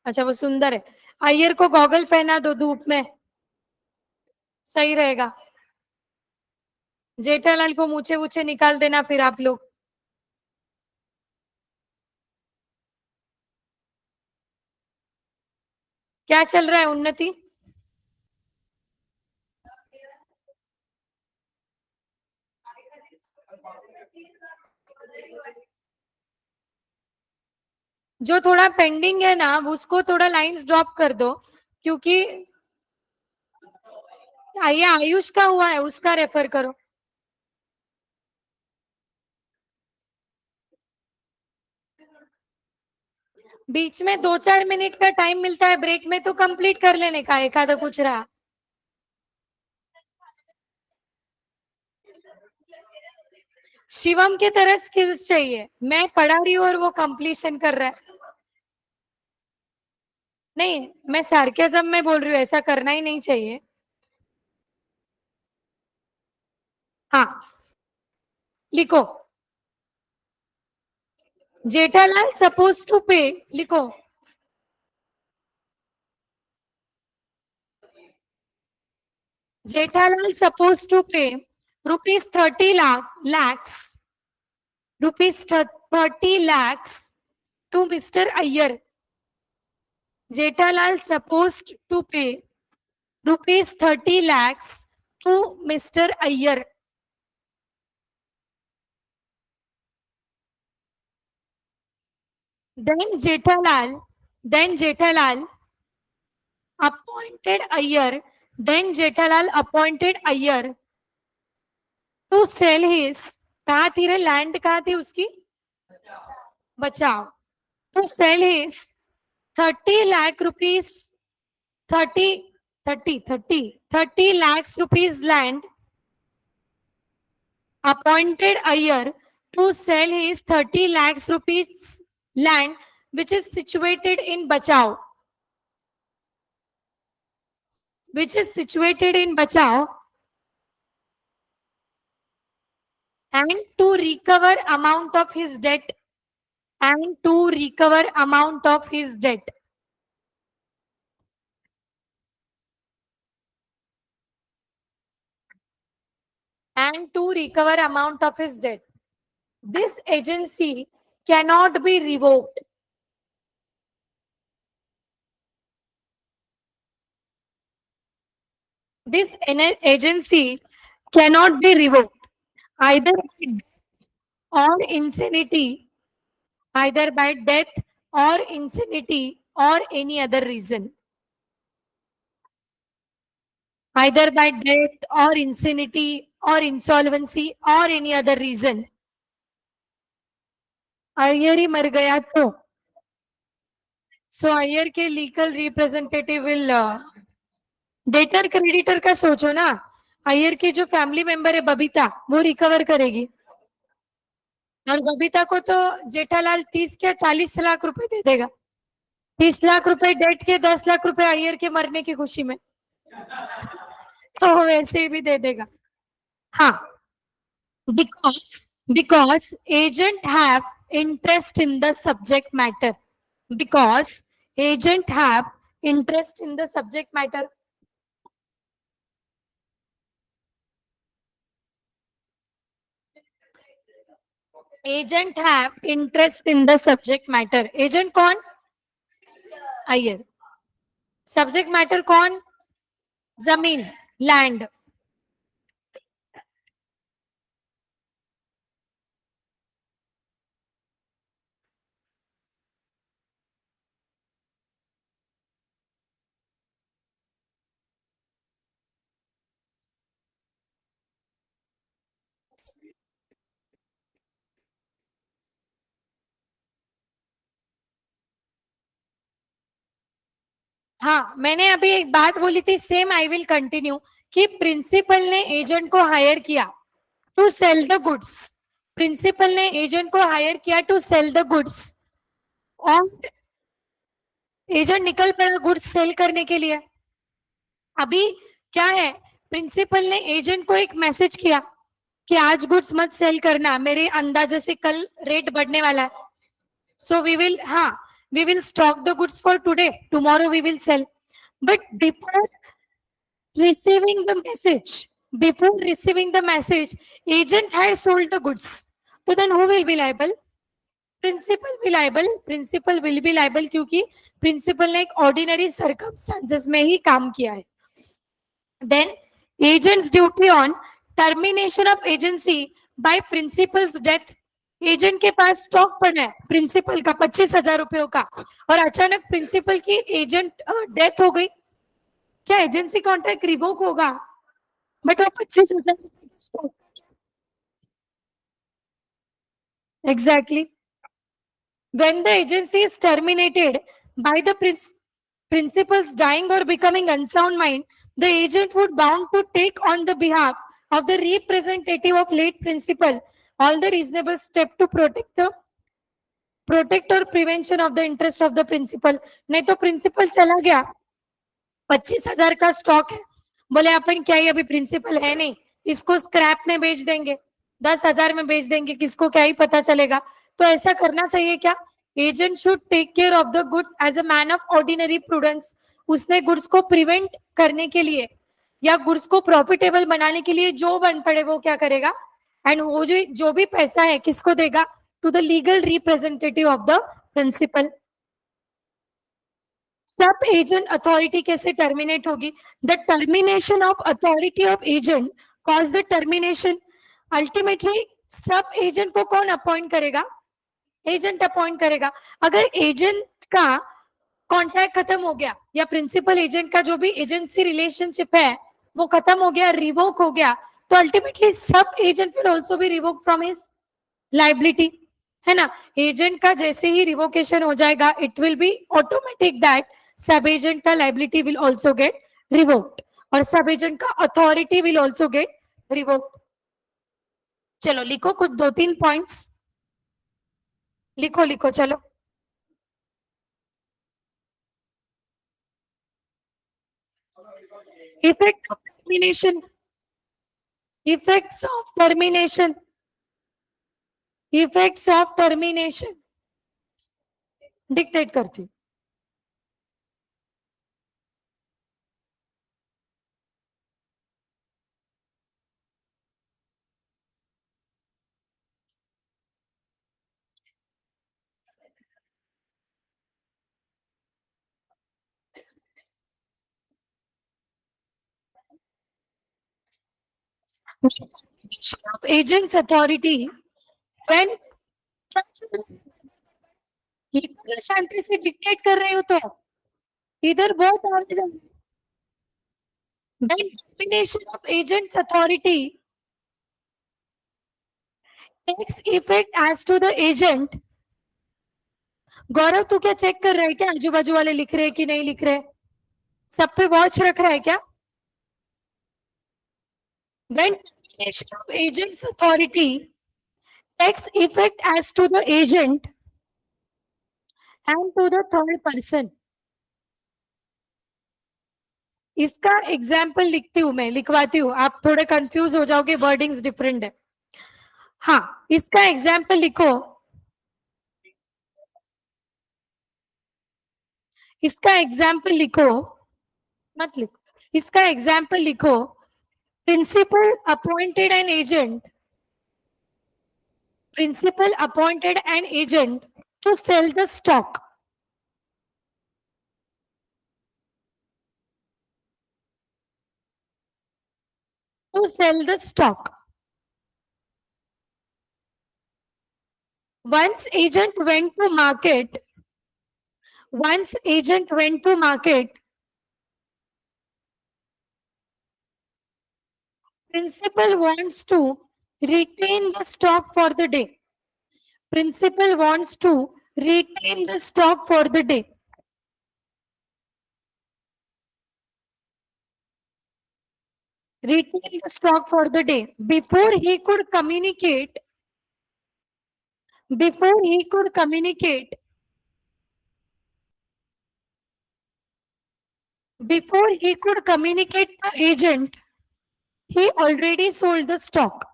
अच्छा वो सुंदर है। अय्यर को गॉगल पहना दो धूप में, सही रहेगा। जेठालाल को मूछे वूछे निकाल देना फिर आप लोग। क्या चल रहा है उन्नति? जो थोड़ा पेंडिंग है ना उसको थोड़ा लाइंस ड्रॉप कर दो, क्योंकि ये आयुष का हुआ है, उसका रेफर करो। बीच में 2-4 मिनट का टाइम मिलता है ब्रेक में, तो कंप्लीट कर लेने का, एक आधा कुछ रहा। शिवम की तरह स्किल्स चाहिए, मैं पढ़ा रही हूँ और वो कंप्लीशन कर रहा है। नहीं, मैं सार्केज्म में बोल रही हूँ, ऐसा करना ही नहीं चाहिए। हाँ, लिखो। जेठालाल सपोज टू पे, लिखो। Jethalal suppose to pay rupees 30 lakhs rupees 30 lakhs to Mr. Iyer. Jetalal supposed to pay rupees 30 lakhs to Mr. Iyer. Then Jetalal appointed Iyer. Then Jetalal appointed Iyer to sell his. कहाँ थी रे, लैंड कहाँ थी उसकी? बचाओ। To sell his 30 lakh rupees, 30 lakhs rupees land. Appointed Iyer to sell his 30 lakhs rupees land, which is situated in Bachao, which is situated in Bachao, and to recover amount of his debt, and to recover amount of his debt. And to recover amount of his debt. This agency cannot be revoked. This agency cannot be revoked either by death or insanity, either by death or insanity or any other reason. Either by death or insanity or insolvency or any other reason. Iyer ही मर गया तो सो अय्यर के legal representative will debtor creditor का सोचो ना, अय्यर की जो फैमिली मेंबर है बबीता, वो रिकवर करेगी, और बबीता को तो जेठालाल 30 या 40 लाख रुपए दे देगा। 30 लाख रुपए डेट के, 10 लाख रुपए अय्यर के मरने की खुशी में, तो वो वैसे ही भी दे देगा। हाँ, because agent have interest in the subject matter, because agent have interest in the subject matter. Agent have interest in the subject matter. Agent कौन? अय्यर। सब्जेक्ट मैटर कौन? जमीन, लैंड। हाँ, मैंने अभी एक बात बोली थी, सेम आई विल कंटिन्यू, कि प्रिंसिपल ने एजेंट को हायर किया to sell the goods. Principal ने एजेंट को हायर किया टू सेल द गुड्स, और एजेंट निकल पड़ा गुड्स सेल करने के लिए। अभी क्या है, प्रिंसिपल ने एजेंट को एक मैसेज किया कि आज गुड्स मत सेल करना, मेरे अंदाजे से कल रेट बढ़ने वाला है, सो वी विल, हाँ, we will stock the goods for today, tomorrow we will sell. But receiving the message before receiving the message, agent had sold the goods, so then who will be liable? Principal भी liable, principal will be liable, क्योंकि प्रिंसिपल ने एक ऑर्डिनरी सर्कमस्टांसेस में ही काम किया है। Then agent's duty on termination of agency by principal's death. Agent के पास स्टॉक पड़ा है प्रिंसिपल का 25,000 रुपयों का, और अचानक प्रिंसिपल की एजेंट डेथ हो गई, क्या एजेंसी कॉन्ट्रैक्ट रिवोक होगा? बट वो 25,000 stock, exactly. When the agency is terminated by the principal's dying or becoming unsound mind, the agent would bound to take on the behalf of the representative of late principal all the reasonable step to protect और prevention of the interest of the principal. नहीं तो प्रिंसिपल चला गया, 25,000 का स्टॉक है, बोले अपन क्या ही अभी प्रिंसिपल है नहीं, इसको स्क्रैप में बेच देंगे, 10,000 में बेच देंगे, किसको क्या ही पता चलेगा। तो ऐसा करना चाहिए क्या? Agent should take care of the goods as a man of ordinary prudence. उसने गुड्स को प्रिवेंट करने के लिए या गुड्स को प्रॉफिटेबल बनाने के लिए जो बन पड़े वो क्या करेगा, एंड वो जो भी पैसा है किसको देगा? To the legal representative of the principal. Sub agent authority कैसे टर्मिनेट होगी? The termination of authority of agent cause the termination. Ultimately sub agent को कौन अपॉइंट करेगा? एजेंट अपॉइंट करेगा। अगर एजेंट का कॉन्ट्रैक्ट खत्म हो गया या प्रिंसिपल एजेंट का जो भी एजेंसी रिलेशनशिप है वो खत्म हो गया, रिवोक हो गया, तो ultimately sub agent will also be revoke from his liability, है ना। एजेंट का जैसे ही रिवोकेशन हो जाएगा it will B automatic that सब एजेंट का liability will also get revoked और सब एजेंट का authority will also get revoked. चलो लिखो कुछ 2-3 पॉइंट्स, लिखो लिखो चलो। Effect of termination, effects of termination, effects of termination dictate करती हूँ। of agent's authority when इधर शांति से डिक्टेट कर रही हो तो इधर बहुत आगे जाओ। When termination of agent's authority takes effect as to the agent। गौरव तू क्या चेक कर रहा है क्या आजू बाजू वाले लिख रहे हैं कि नहीं लिख रहे? सब पे वॉच रख रहा है क्या? When termination of agent's authority takes effect as to the agent and to the third person। इसका एग्जाम्पल लिखती हूं मैं, लिखवाती हूं, आप थोड़े कंफ्यूज हो जाओगे, वर्डिंग्स डिफरेंट है। हाँ, इसका एग्जाम्पल लिखो, इसका एग्जाम्पल लिखो, मत लिखो, इसका एग्जाम्पल लिखो। Principal appointed an agent, principal appointed an agent to sell the stock. To sell the stock. Once agent went to market, once agent went to market, principal wants to retain the stock for the day. Principal wants to retain the stock for the day. Retain the stock for the day. Before he could communicate, before he could communicate, before he could communicate to agent, he already sold the stock.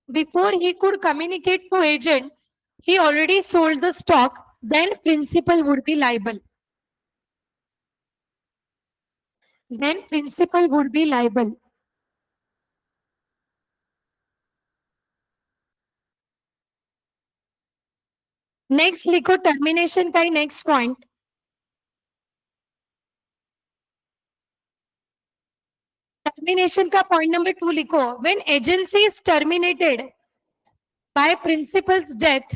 Before he could communicate to agent, he already sold the stock, then principal would be liable. Then principal would be liable. Next लिखो टर्मिनेशन का ही नेक्स्ट पॉइंट। टर्मिनेशन का पॉइंट नंबर 2 लिखो। When agency is terminated bye principal's death,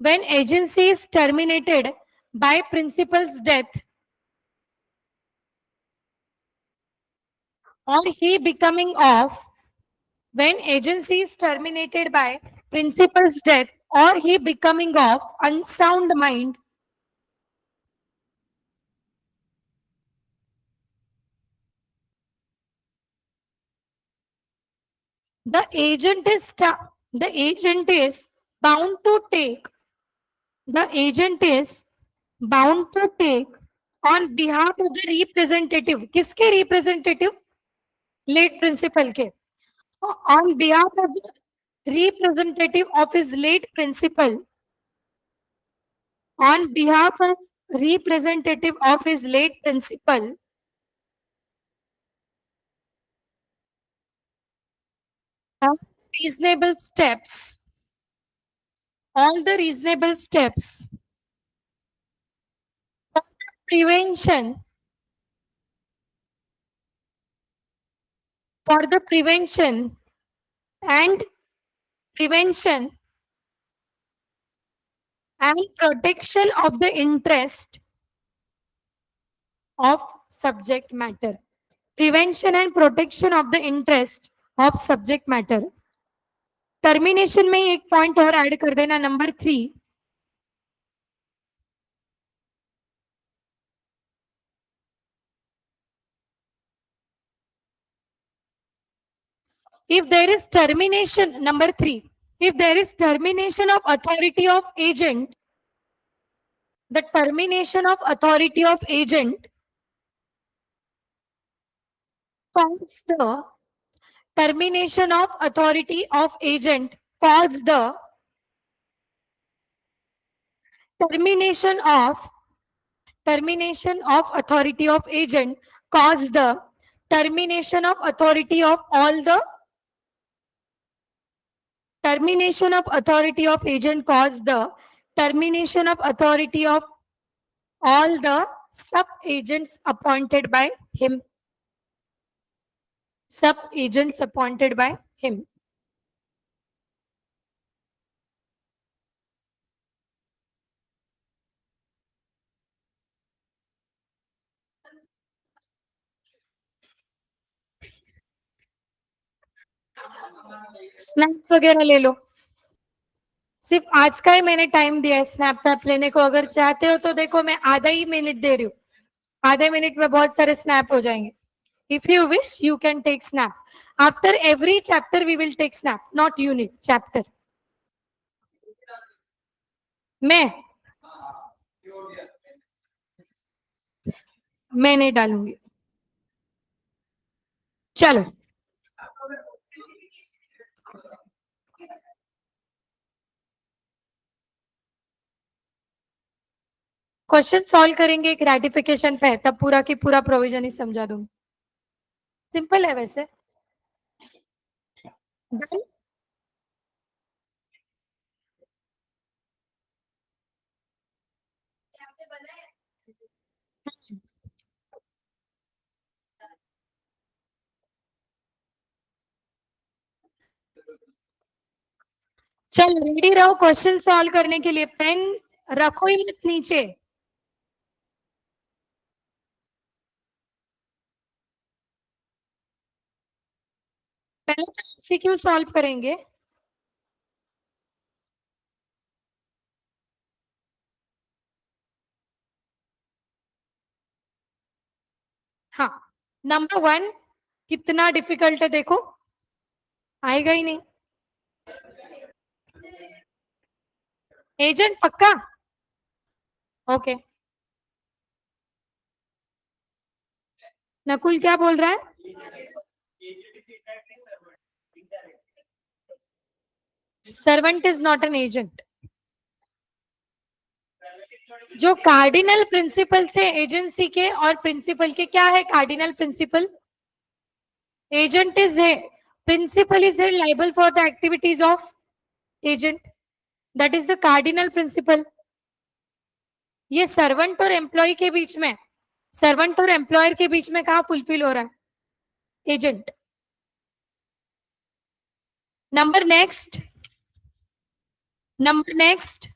when agency is terminated bye principal's death or he becoming off, when agency is terminated by principal's death or he becoming of unsound mind, the agent is the agent is bound to take the agent is bound to take on behalf of the representative, किसके representative? Late principal के, on behalf of the representative of his late principal, on behalf of representative of his late principal, all reasonable steps, all the reasonable steps for prevention, for the and prevention and protection of the interest of subject matter. Prevention and protection of the interest of subject matter. Termination में एक पॉइंट और ऐड कर देना, number 3. If there is termination, number 3, if there is termination of authority of agent, the termination of authority of agent cause the termination of authority of agent cause the termination of authority of agent cause the termination of authority of all the termination of authority of agent cause the termination of authority of all the sub agents appointed by him, sub agents appointed by him. Snap वगैरह ले लो, सिर्फ आज का ही मैंने टाइम दिया है स्नैप वैप लेने को. अगर चाहते हो तो देखो, मैं आधा ही मिनट दे रही हूँ, आधे मिनट में बहुत सारे स्नैप हो जाएंगे. If you wish, you can take snap. After every chapter, we will take snap, not unit, chapter. मैं नहीं डालूंगी. चलो, क्वेश्चन सॉल्व करेंगे एक रेटिफिकेशन पे, तब पूरा की पूरा प्रोविजन ही समझा दूंगी. सिंपल है वैसे. Done? चल रेडी रहो क्वेश्चन सॉल्व करने के लिए. पेन रखो ही मत नीचे. पहले तो एमसीक्यू सॉल्व करेंगे. हाँ, नंबर 1 कितना डिफिकल्ट है देखो, आएगा ही नहीं. एजेंट पक्का? ओके. नकुल क्या बोल रहा है? Servant is not an agent. जो कार्डिनल प्रिंसिपल से एजेंसी के और प्रिंसिपल के क्या है कार्डिनल प्रिंसिपल? एजेंट इज है, principal is liable for the activities of agent, that is the cardinal principle. ये सर्वेंट और एम्प्लॉय के बीच में, सर्वेंट और एम्प्लॉयर के बीच में कहा फुलफिल हो रहा है? Agent. Number next, number next,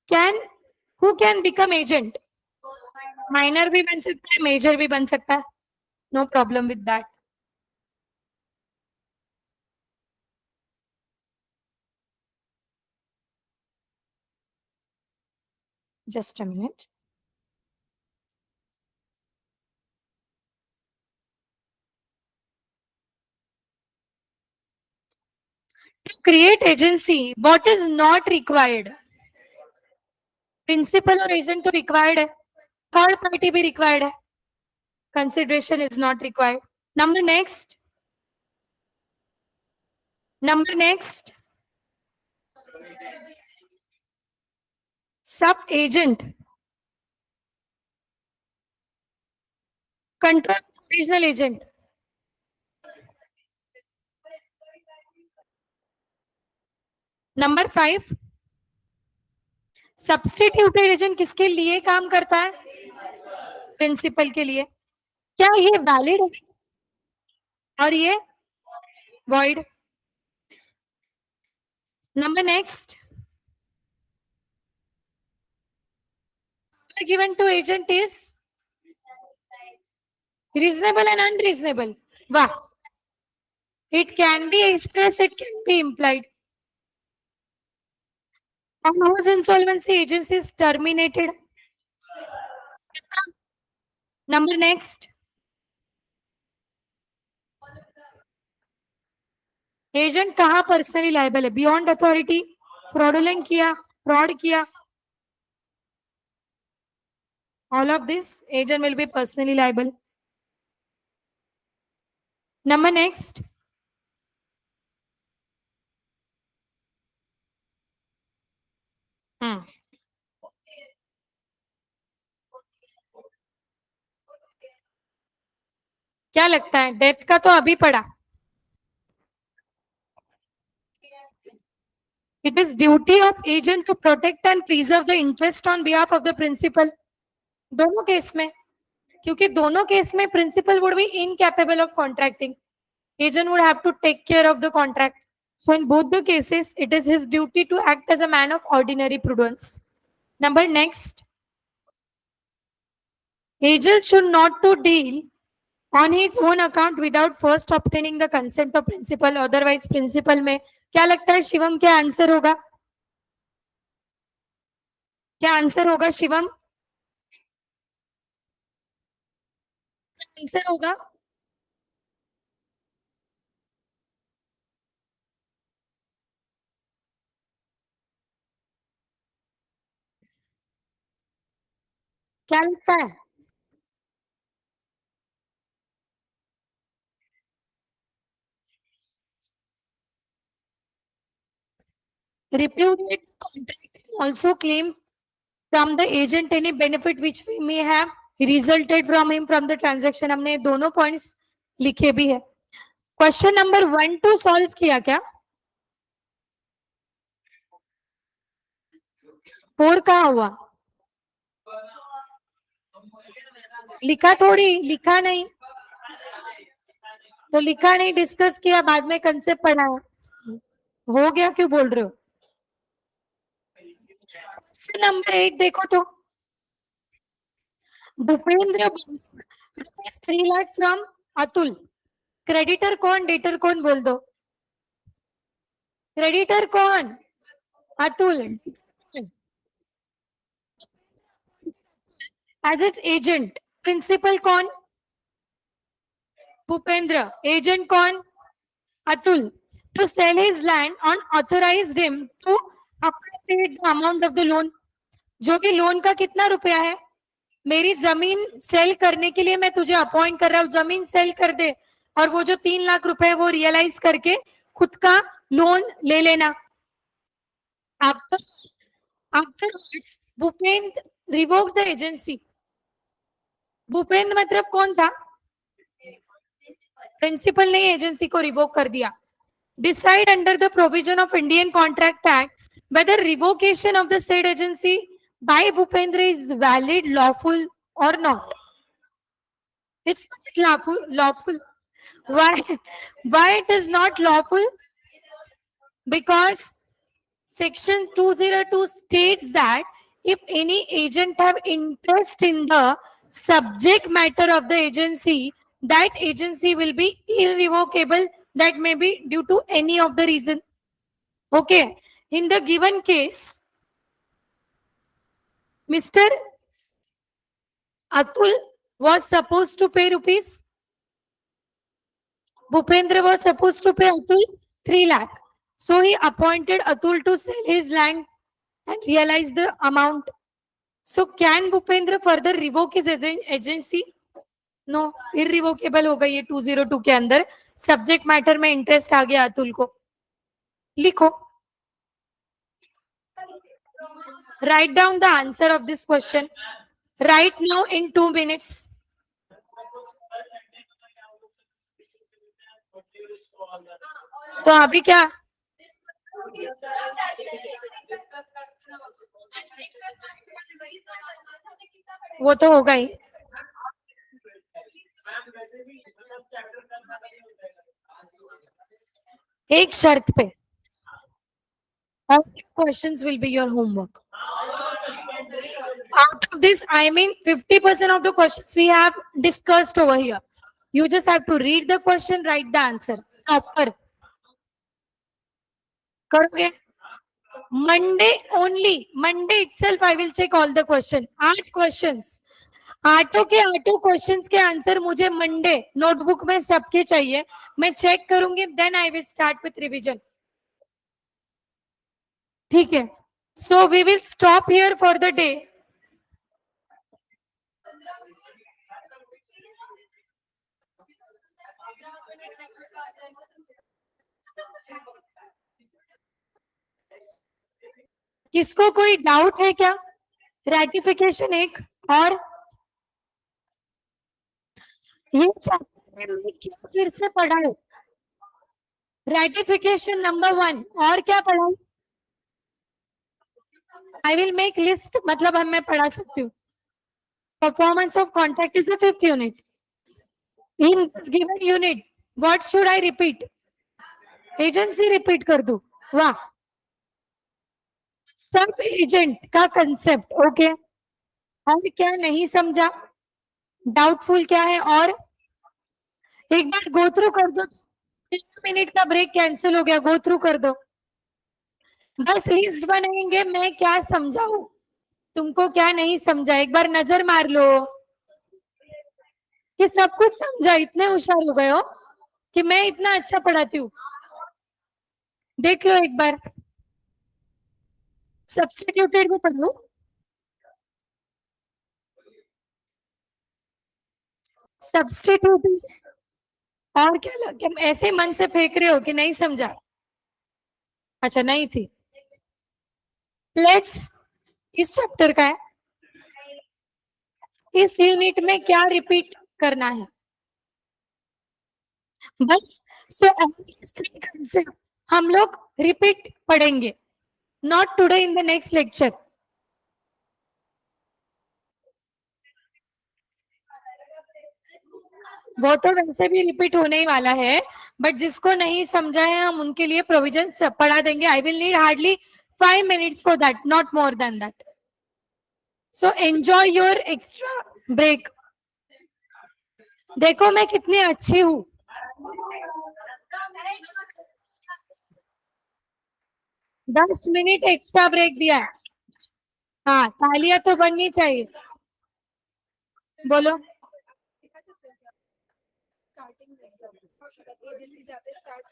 can, who can become agent? Minor भी बन सकता है, मेजर भी बन सकता है, no problem with that. Just a minute. To create agency, what is not required? Principal और एजेंट तो रिक्वायर्ड है, थर्ड पार्टी भी रिक्वायर्ड है, consideration is not required. Number next, number next, sub agent control regional agent. Number 5, substituted agent किसके लिए काम करता है? प्रिंसिपल के लिए. क्या ये वैलिड है और ये void? Number next, given to agent is reasonable and unreasonable. Wow. It can be expressed, it can be implied. On whose insolvency agency is terminated? Number next. Agent कहाँ पर्सनली लाइबल है? बियॉन्ड अथॉरिटी, फ्रॉडुलेंट किया, फ्रॉड किया, all of this agent will be personally liable. Number next. क्या लगता है? डेथ का तो अभी पड़ा. It is duty of agent to protect and preserve the interest on behalf of the principal. दोनों केस में, क्योंकि दोनों केस में principal would be incapable of contracting, agent would have to take care of the contract. So in both the cases, it is his duty to act as a man of ordinary prudence. Number next, agent should not to deal on his own account without first obtaining the consent of principal. Otherwise, principal में क्या लगता है शिवम, क्या आंसर होगा? क्या आंसर होगा शिवम? आंसर होगा क्या लगता है? Repudiate contract also claim from the agent any benefit which we may have resulted from him from the transaction. हमने दोनों पॉइंट्स लिखे भी है. क्वेश्चन नंबर 1-2 सॉल्व किया क्या? 4 कहाँ हुआ? लिखा थोड़ी, लिखा नहीं तो लिखा नहीं, डिस्कस किया, बाद में कंसेप्ट पढ़ाया. हो गया क्यों बोल रहे हो? क्वेश्चन नंबर 8 देखो तो, भूपेंद्र 3 लाख फ्रॉम अतुल. क्रेडिटर कौन, डेटर कौन बोल दो? क्रेडिटर कौन? Atul. As it's agent. Principal कौन? भूपेंद्र. एजेंट कौन? Atul. To sell his land on authorized him to appropriate the amount of the loan. जो भी लोन का कितना रुपया है, मेरी जमीन सेल करने के लिए मैं तुझे अपॉइंट कर रहा हूँ, जमीन सेल कर दे और वो जो 3 लाख रुपए है वो रियलाइज करके खुद का लोन ले लेना. Afterwards Bhupendra revoke the agency. Bhupendra मतलब कौन था? प्रिंसिपल ने एजेंसी को रिवोक कर दिया. Decide under the provision of Indian Contract Act whether revocation of the said agency by Bhupendra is valid, lawful or not. It's not lawful. Lawful. Why? Why it is not lawful? Because Section 202 states that if any agent have interest in the subject matter of the agency, that agency will be irrevocable. That may be due to any of the reason. Okay. In the given case, Mr. Atul was supposed to pay rupees. Bhupendra was supposed to pay Atul 3 lakh. So he appointed Atul to sell his land and realize the amount. So can Bhupendra further revoke his agency? No, irrevocable हो गई ये 202 के अंदर. सब्जेक्ट मैटर में इंटरेस्ट आ गया अतुल को. लिखो. Write down the answer of this question right now in 2 minutes. तो अभी क्या? वो तो होगा ही. एक शर्त पे. All questions will be your homework. Out of this, I mean 50% of the questions we have discussed over here. You just have to read the question, write the answer. Proper. करोगे? Monday only. Monday itself I will check all the question. 8 questions. आठों के आठों क्वेश्चंस के आंसर मुझे मंडे नोटबुक में सबके चाहिए. मैं चेक करूंगी, then I will start with revision. ठीक है. So we will stop here for the day. किसको कोई डाउट है क्या? रेटिफिकेशन एक और ये चैप्टर में क्या फिर से पढ़ा है? रेटिफिकेशन नंबर 1 और क्या पढ़ा? आई विल मेक लिस्ट, मतलब हम मैं पढ़ा सकती हूँ. Performance of contract is the 5th unit. In given unit what should I repeat? Agency repeat कर दूं? वाह. सब एजेंट का कंसेप्ट. ओके. और क्या नहीं समझा? डाउटफुल क्या है? और एक बार गो थ्रू कर दो. 3 मिनट का ब्रेक कैंसिल हो गया. गो थ्रू कर दो. बस लिस्ट बनाएंगे. मैं क्या समझाऊं, तुमको क्या नहीं समझा, एक बार नजर मार लो कि सब कुछ समझा. इतने होशियार हो गए हो कि मैं इतना अच्छा पढ़ाती हूँ. देख लो एक बार. सब्स्टिट्यूटेड भी पढ़ लो. सब्स्टिट्यूटेड. और क्या लगे ऐसे मन से फेंक रहे हो कि नहीं समझा? अच्छा नहीं थी. लेट्स. इस चैप्टर का है. इस यूनिट में क्या रिपीट करना है? बस. सो कंसेप्ट हम लोग रिपीट पढ़ेंगे. Not today, in the next lecture. वो तो वैसे भी रिपीट होने ही वाला है, बट जिसको नहीं समझा है हम उनके लिए प्रोविजन पढ़ा देंगे. I will need hardly 5 minutes for that, not more than that. So enjoy your extra break. देखो मैं कितनी अच्छी हूँ. 10 मिनट एक्स्ट्रा ब्रेक दिया है. हाँ, तालियां तो बननी चाहिए. बोलो. एजेंसी जाते स्टार्ट